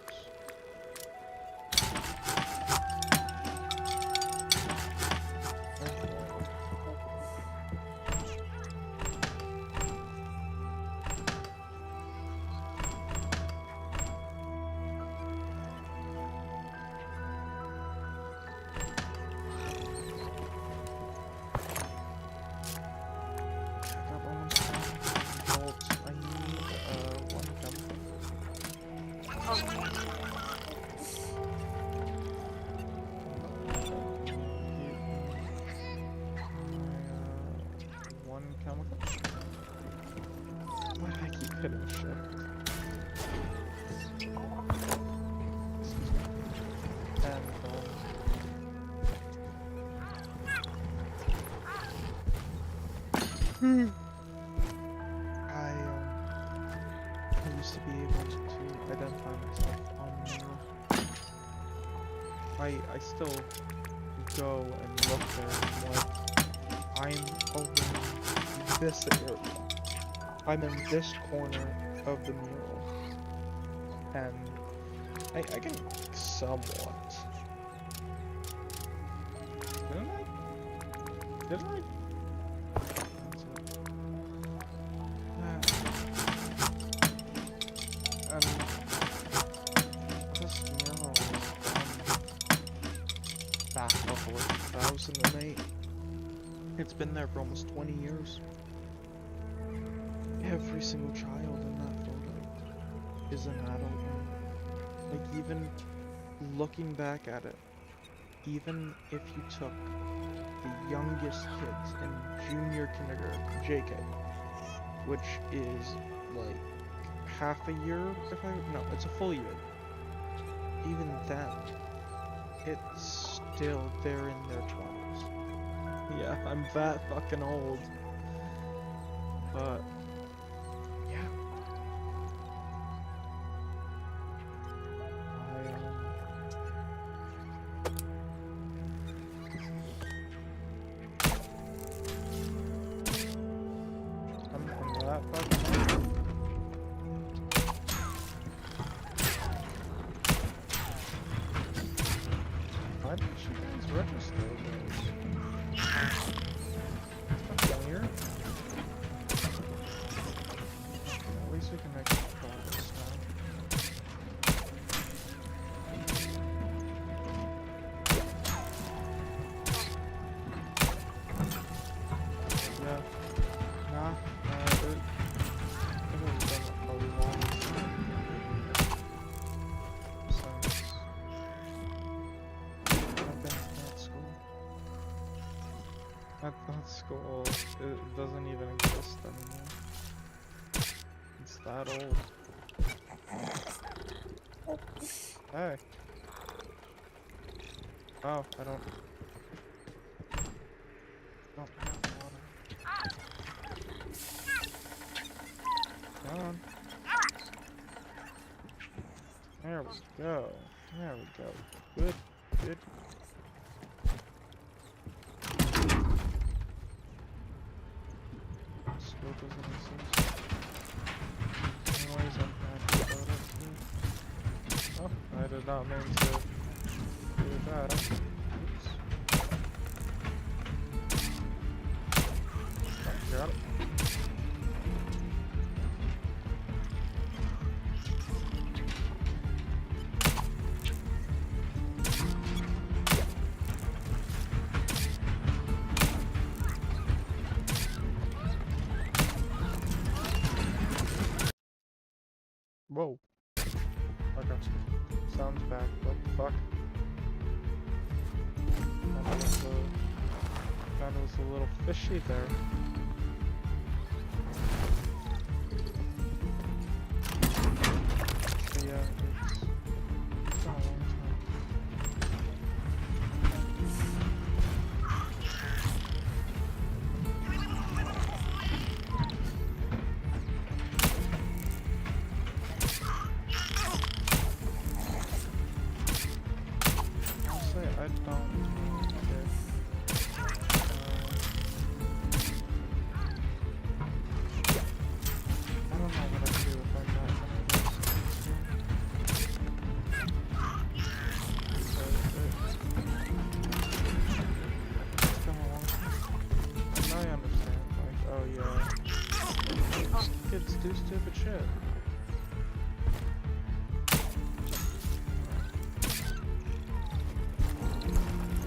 [SPEAKER 1] I used to be able to identify myself on mural. I still go and look there and like, I'm over this area. I'm in this corner of the mural. And I can somewhat. Didn't I? Didn't I? This mural was back before 2008. It's been there for almost 20 years. Every single child in that photo is an adult now. Like, even looking back at it, even if you took the youngest kids in junior kindergarten, JK, which is like half a year, no, it's a full year. Even then, it's still, they're in their 20s. Yeah, I'm that fucking old. But, yeah. I'm that fucking old. Why didn't you guys register those? Down here? At least we can make some progress now. Yeah. Nah. It has been a long time since I've been at that school. That school, it doesn't even exist anymore. It's that old. Hey. Oh, I don't have water. Come on. There we go. There we go. Good. Good. Still doesn't exist. Anyways, I'm happy about it too. Oh, I did not mean to do that. Oops. Oh, got it. Whoa. Okay. Sounds back. What the fuck? That was a little fishy there. But yeah, it's been a long time. Honestly, I don't know I don't know what I'd do if I'm not one of those it's been a long time. And I understand, like, oh yeah, kids do stupid shit.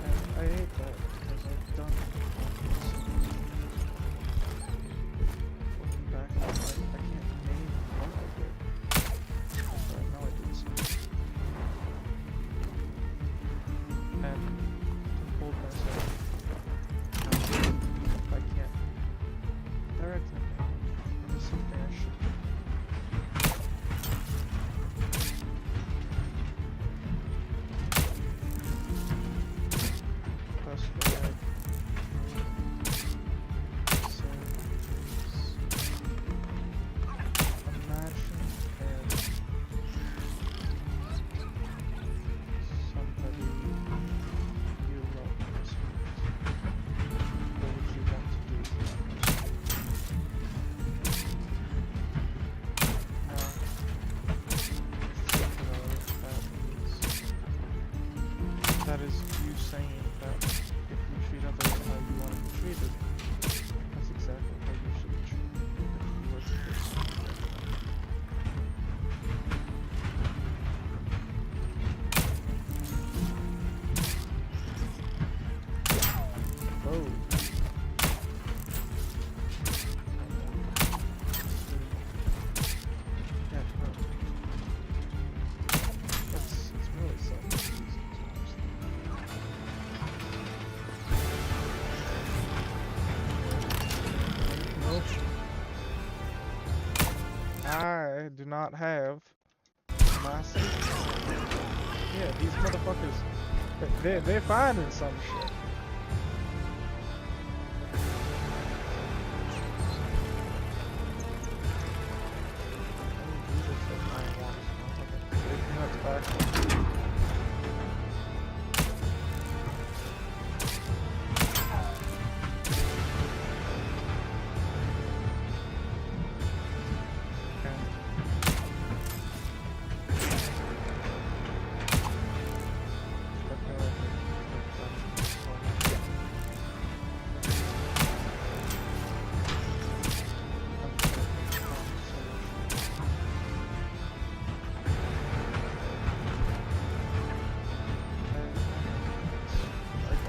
[SPEAKER 1] And I hate that because I've done it. Looking back, I can't name what I did. But I know I did something. And to hold myself accountable, I can't directly name it is something I should do. Best way I can say is imagine if somebody you love was hurt. What would you want to do to that person? Now, that is you saying that if you treat others how you want to be treated, that's exactly how you should be treated if you were to do something like that. Oh. Yeah, no. It's really self-defeating Nope. I do not have massive. Yeah, these motherfuckers, they're finding some shit.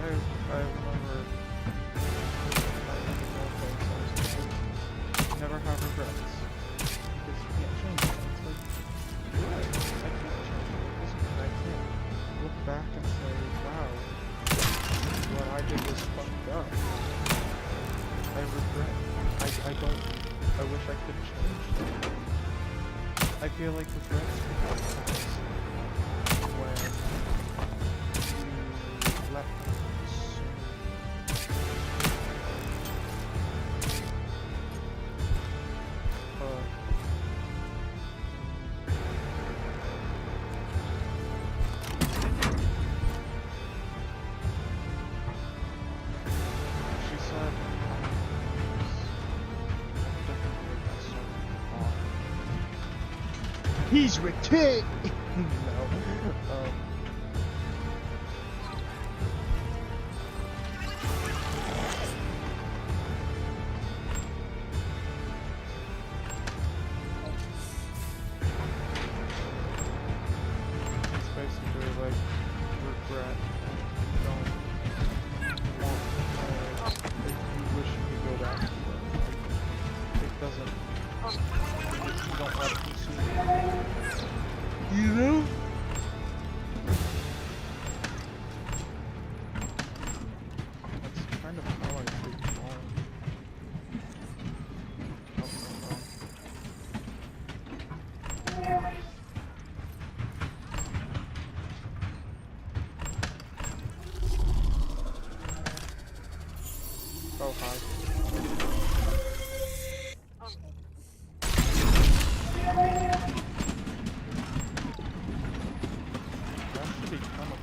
[SPEAKER 1] I remember never have regrets because you can't change it. It's like, you're right, I can't change it. It doesn't mean I can't look back and say, wow, what I did was fucked up. I regret. I wish I could change that. I I feel like with redstone when you let them consume. But she said
[SPEAKER 3] He's returned!
[SPEAKER 1] no. It's basically like regret and don't want if you wish you could go back to it. Like, it doesn't you don't let it consume you. You know? That's kind of how I treat mine. Oh, hi. That should be chemical.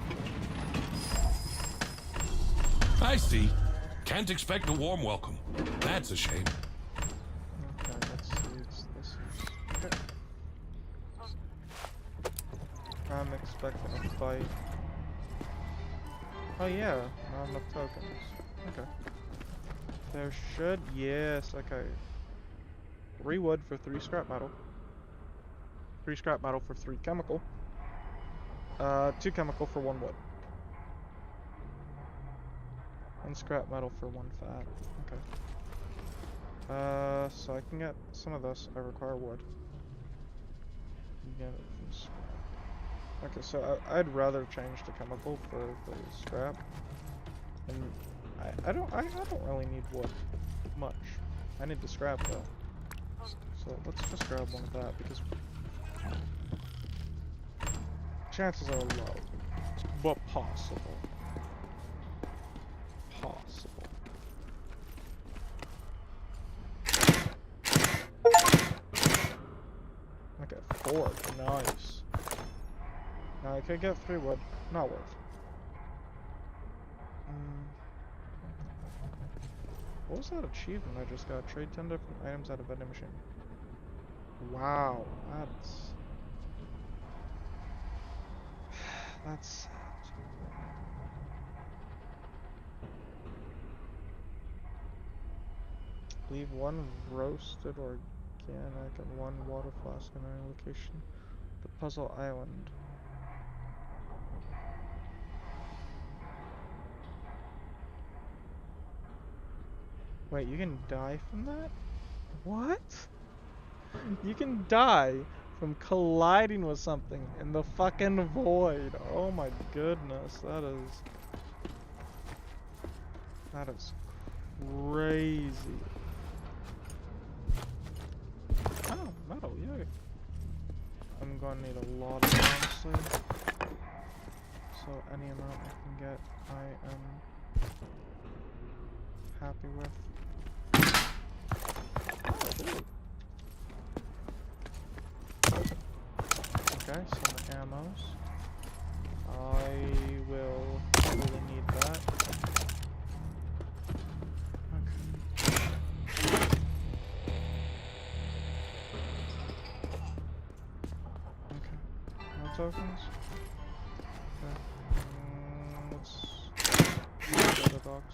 [SPEAKER 2] I see. Can't expect a warm welcome. That's a shame.
[SPEAKER 1] Okay, let's see. This is... Okay. I'm expecting a fight. Oh yeah, not enough tokens. Okay. There should... Yes, okay. 3 wood for 3 scrap metal. 3 scrap metal for 3 chemical. 2 chemical for 1 wood. And scrap metal for 1 fat. Okay. So I can get some of this. I require wood. Get it from scrap. Okay, so I'd rather change to chemical for the scrap. And I don't really need wood much. I need the scrap though. So let's just grab one of that because chances are low, but possible. Possible. Okay, 4. Nice. Now I could get 3 wood. Not worth. What was that achievement I just got? Trade 10 different items out of vending machine. Wow, that's sad. Leave 1 roasted organic and 1 water flask in any location. The puzzle island. Wait, you can die from that? What? You can die from colliding with something in the fucking void. Oh my goodness, that is crazy. Oh, metal, yay. I'm gonna need a lot of it, honestly. So any amount I can get, I am happy with. Okay, some ammos. I will really need that. Okay. Okay. No tokens? Okay. Let's use the other box.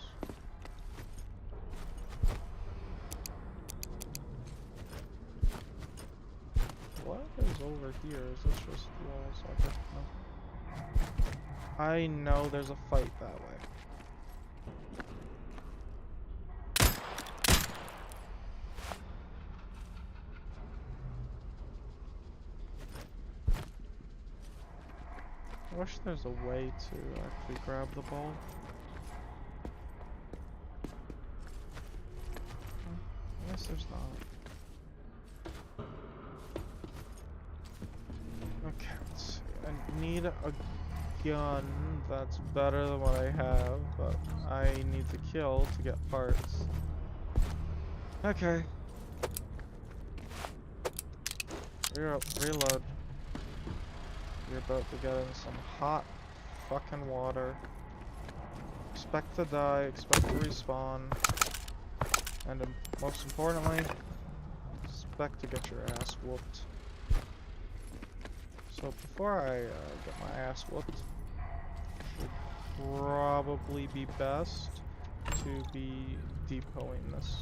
[SPEAKER 1] What is over here? Is this just walls? Okay, no. I know there's a fight that way. I wish there's a way to actually grab the ball. I guess there's not. need a gun that's better than what I have, but I need to kill to get parts. Okay. Reload. You're about to get in some hot fucking water. Expect to die, expect to respawn, and most importantly, expect to get your ass whooped. So before I get my ass whooped, it should probably be best to be depoting this.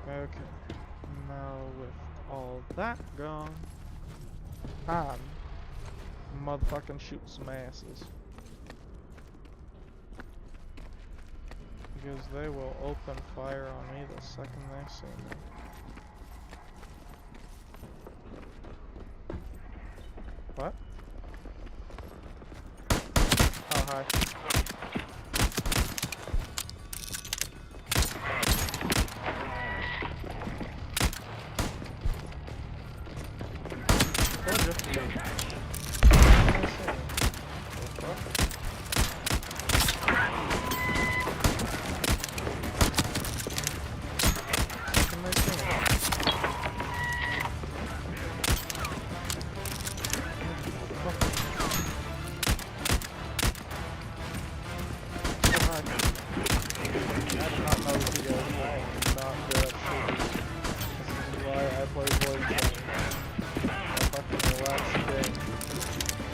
[SPEAKER 1] Okay. Now with all that gone, I'm motherfucking shoot some asses. Because they will open fire on me the second they see me. What? Oh, hi.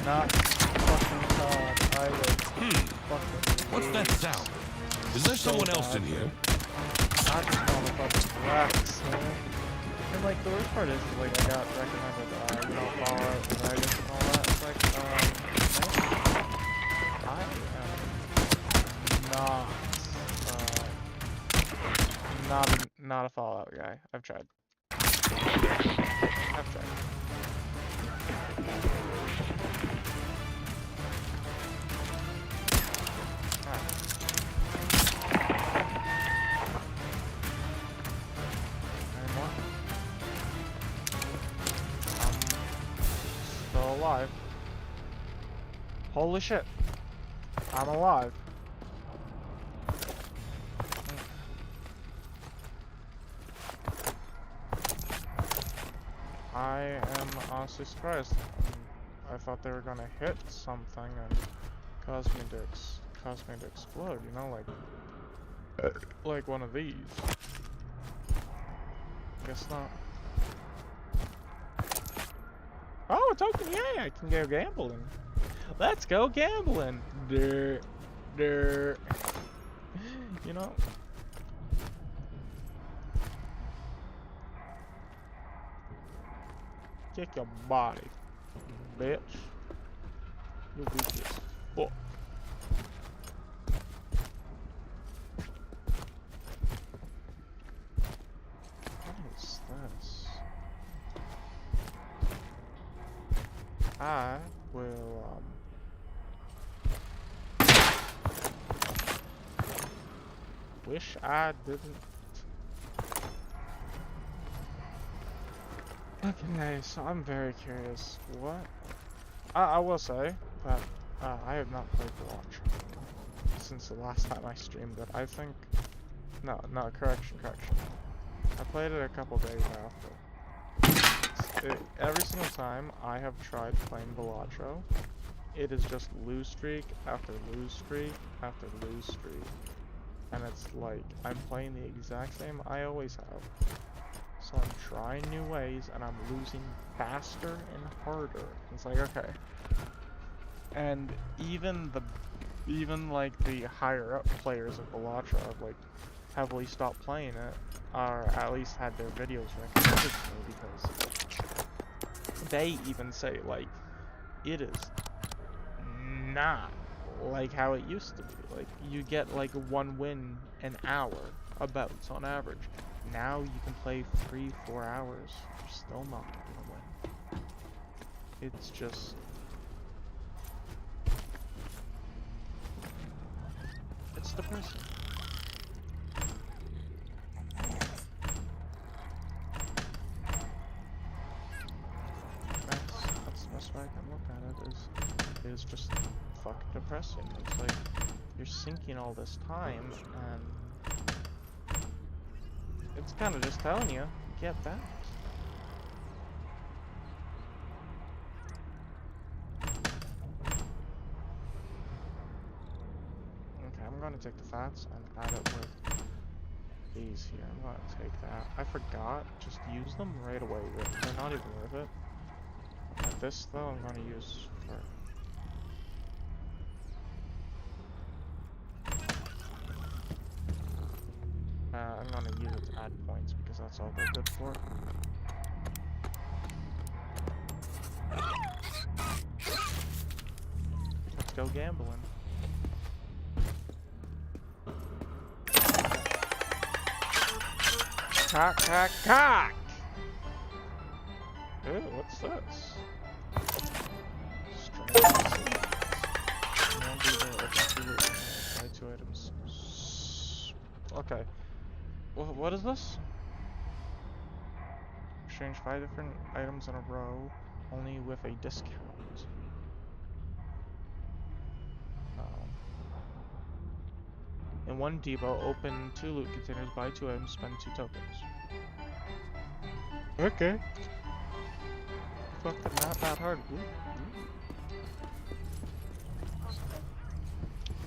[SPEAKER 1] Not fucking God, I was fucking
[SPEAKER 2] What's that sound? Is there someone else in here?
[SPEAKER 1] I just wanna fucking relax, man. And like the worst part is like I got recommended, you know, Fallout, Vegas and all that. It's like, no, I am not a Fallout guy. I've tried. Still alive. Holy shit. I'm alive. I am honestly surprised. I thought they were gonna hit something and cause me to explode, you know, like one of these. Guess not. Oh, it's open! Yay! I can go gambling. Let's go gambling. You know. Kick your body, bitch. You're weak as fuck. What is this? I will, wish I didn't. Okay, so I'm very curious. What? I will say that I have not played VoidTrain since the last time I streamed it. I think. No, correction. I played it a couple days after. Every single time I have tried playing Velatro, it is just lose streak after lose streak after lose streak. And it's like, I'm playing the exact same I always have. So I'm trying new ways, and I'm losing faster and harder. It's like, okay. And even like the higher up players of Velatro have like heavily stopped playing it, or at least had their videos recommended to me, because they even say like it is not like how it used to be. Like you get like 1 win an hour about on average. Now you can play 3-4 hours, you're still not gonna win. It's just, it's depressing. is just fucking depressing. It's like you're sinking all this time, and it's kind of just telling you, get that. Okay, I'm gonna take the fats and add it with these here. I'm gonna take that. I forgot, just use them right away. They're not even worth it. This though, I'm gonna use for. I'm gonna use it to add points because that's all they're good for. Let's go gambling. Cock, cock, cock! Ew, what's this? Strange seeds. And do the buy 2 items. Okay. What is this? Exchange 5 different items in a row, only with a discount. In one depot, open 2 loot containers, buy 2 items, spend 2 tokens. Okay. Fucking not that hard. Ooh.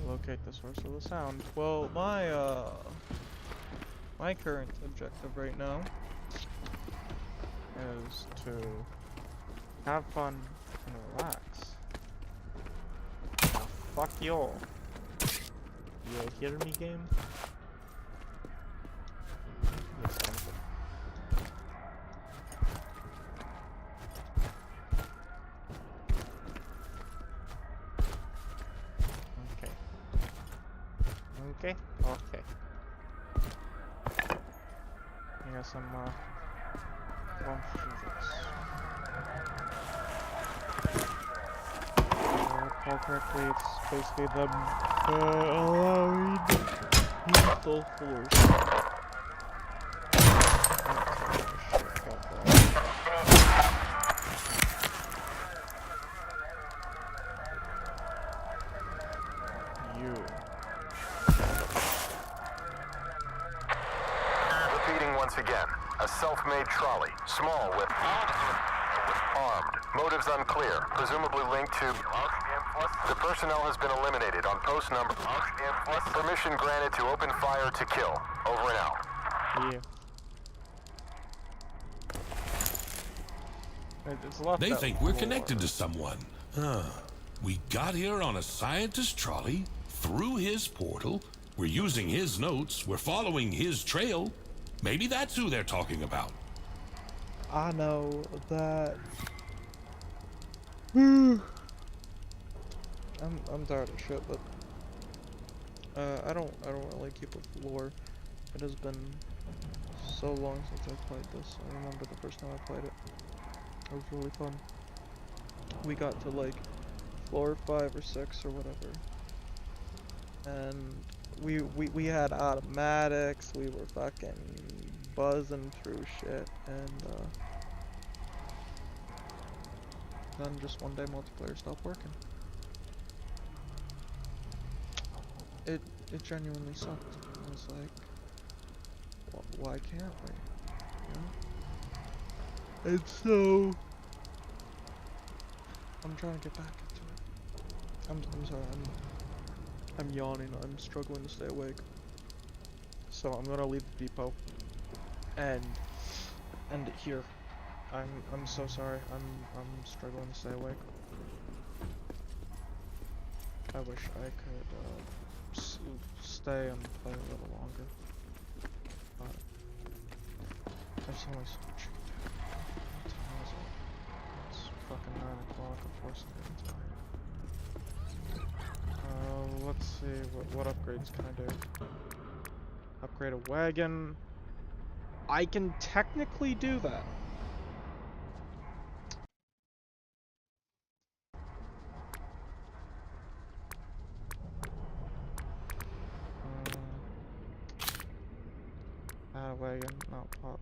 [SPEAKER 1] Locate the source of the sound. Well, my current objective right now is to have fun and relax. Now, fuck y'all. You hear me, game? Yes, okay. Okay. I got some, recall correctly, it's basically them, allowing lethal force.
[SPEAKER 3] Once again, a self-made trolley, small with armed, motives unclear, presumably linked to the personnel has been eliminated on post number. Permission granted to open fire to kill. Over and out.
[SPEAKER 1] Yeah.
[SPEAKER 2] They think we're connected to someone. We got here on a scientist trolley, through his portal, we're using his notes, we're following his trail. Maybe that's who they're talking about.
[SPEAKER 1] I know that. I'm tired of shit, but I don't really keep with lore. It has been so long since I played this. I remember the first time I played it. It was really fun. We got to like floor 5 or 6 or whatever, and we had automatics. We were fucking buzzing through shit, and then just one day multiplayer stopped working. It genuinely sucked. I was like, why can't we? You know? And so I'm trying to get back into it. I'm sorry. I'm yawning. I'm struggling to stay awake. So I'm gonna leave the depot and end it here. I'm so sorry. I'm struggling to stay awake. I wish I could stay and play a little longer, but there's only so much. What time is it? It's fucking 9 o'clock. Of course I'm getting tired. Let's see, what upgrades can I do? Upgrade a wagon. I can technically do that. Add a wagon, not pop.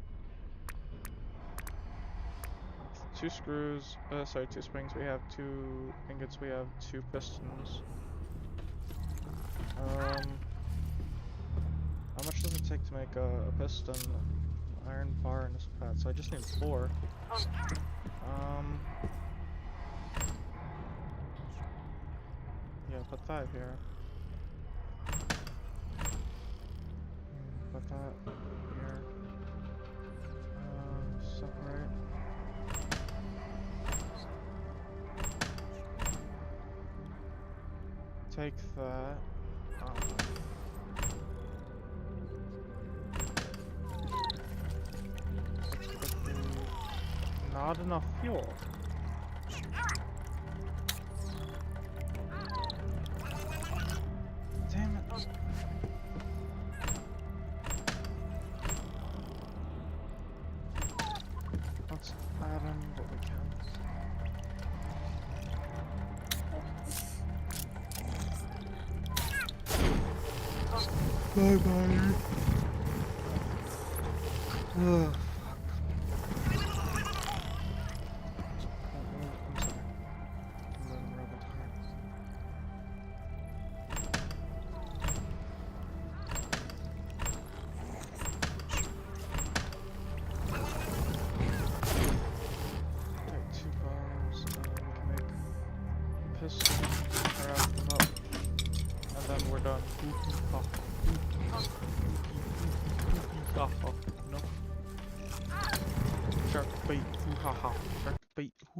[SPEAKER 1] 2 screws, sorry, 2 springs, we have 2 ingots, we have 2 pistons. How much does it take to make a piston? Iron bar and a pad, so I just need 4. Yeah, put that here. Put that here. Separate. Take that. Not enough fuel. Damn it. Let's add in what we can. Bye bye. Ugh.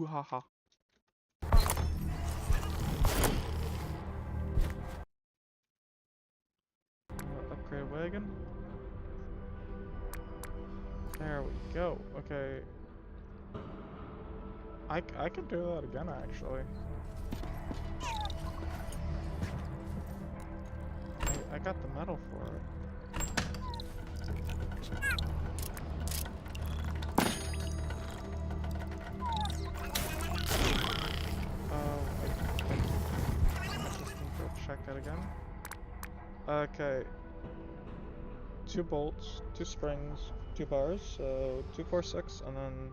[SPEAKER 1] Haha. Upgrade wagon. There we go. Okay. I could do that again, actually. I got the metal for it. Check that again. Okay. 2 bolts, 2 springs, 2 bars, so 2, 4, 6, and then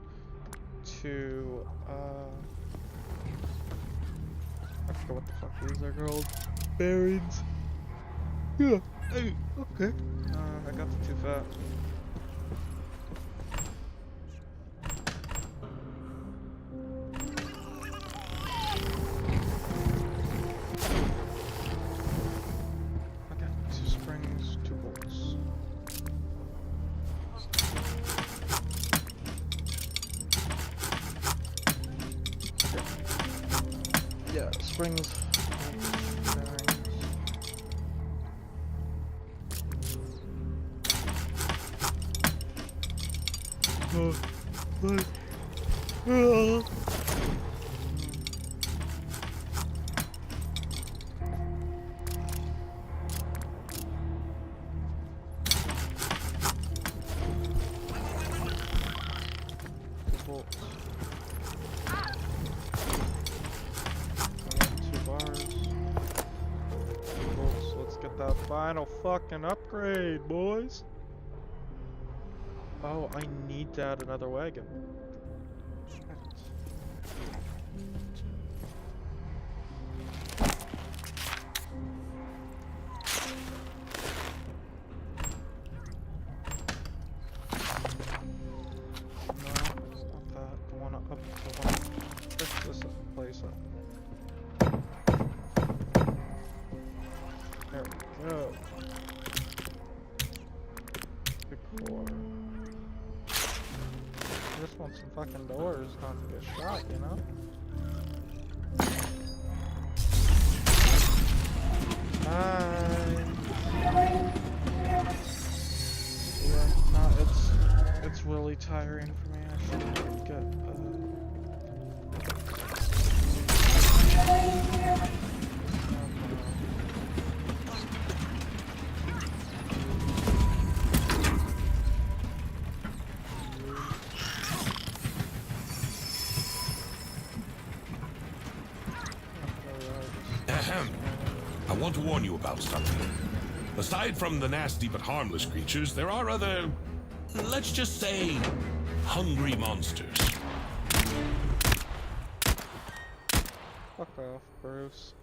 [SPEAKER 1] 2, I forgot what the fuck these are called. Bearings. Yeah, hey, okay. I got the 2 fat. Yeah, springs. Final fucking upgrade, boys. Oh, I need to add another wagon. No, it's not that. The one up, the one. Fix this place up. There we go. Big 4. I just want some fucking doors not to get shot, you know? Yeah, no, it's really tiring for me. I should get
[SPEAKER 2] I want to warn you about something. Aside from the nasty but harmless creatures, there are other, let's just say, hungry monsters.
[SPEAKER 1] Fuck off, Bruce.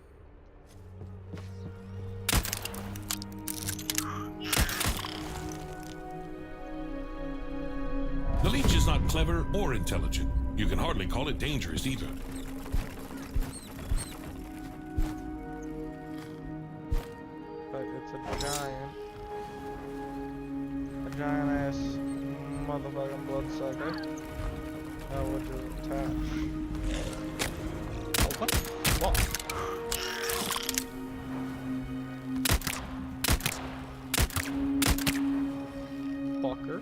[SPEAKER 2] The leech is not clever or intelligent. You can hardly call it dangerous either.
[SPEAKER 1] But it's a giant ass motherfucking bloodsucker that would just attach. Open? What? Fucker.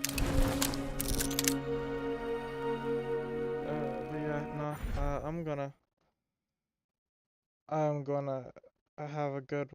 [SPEAKER 1] But yeah, no, I'm gonna have a good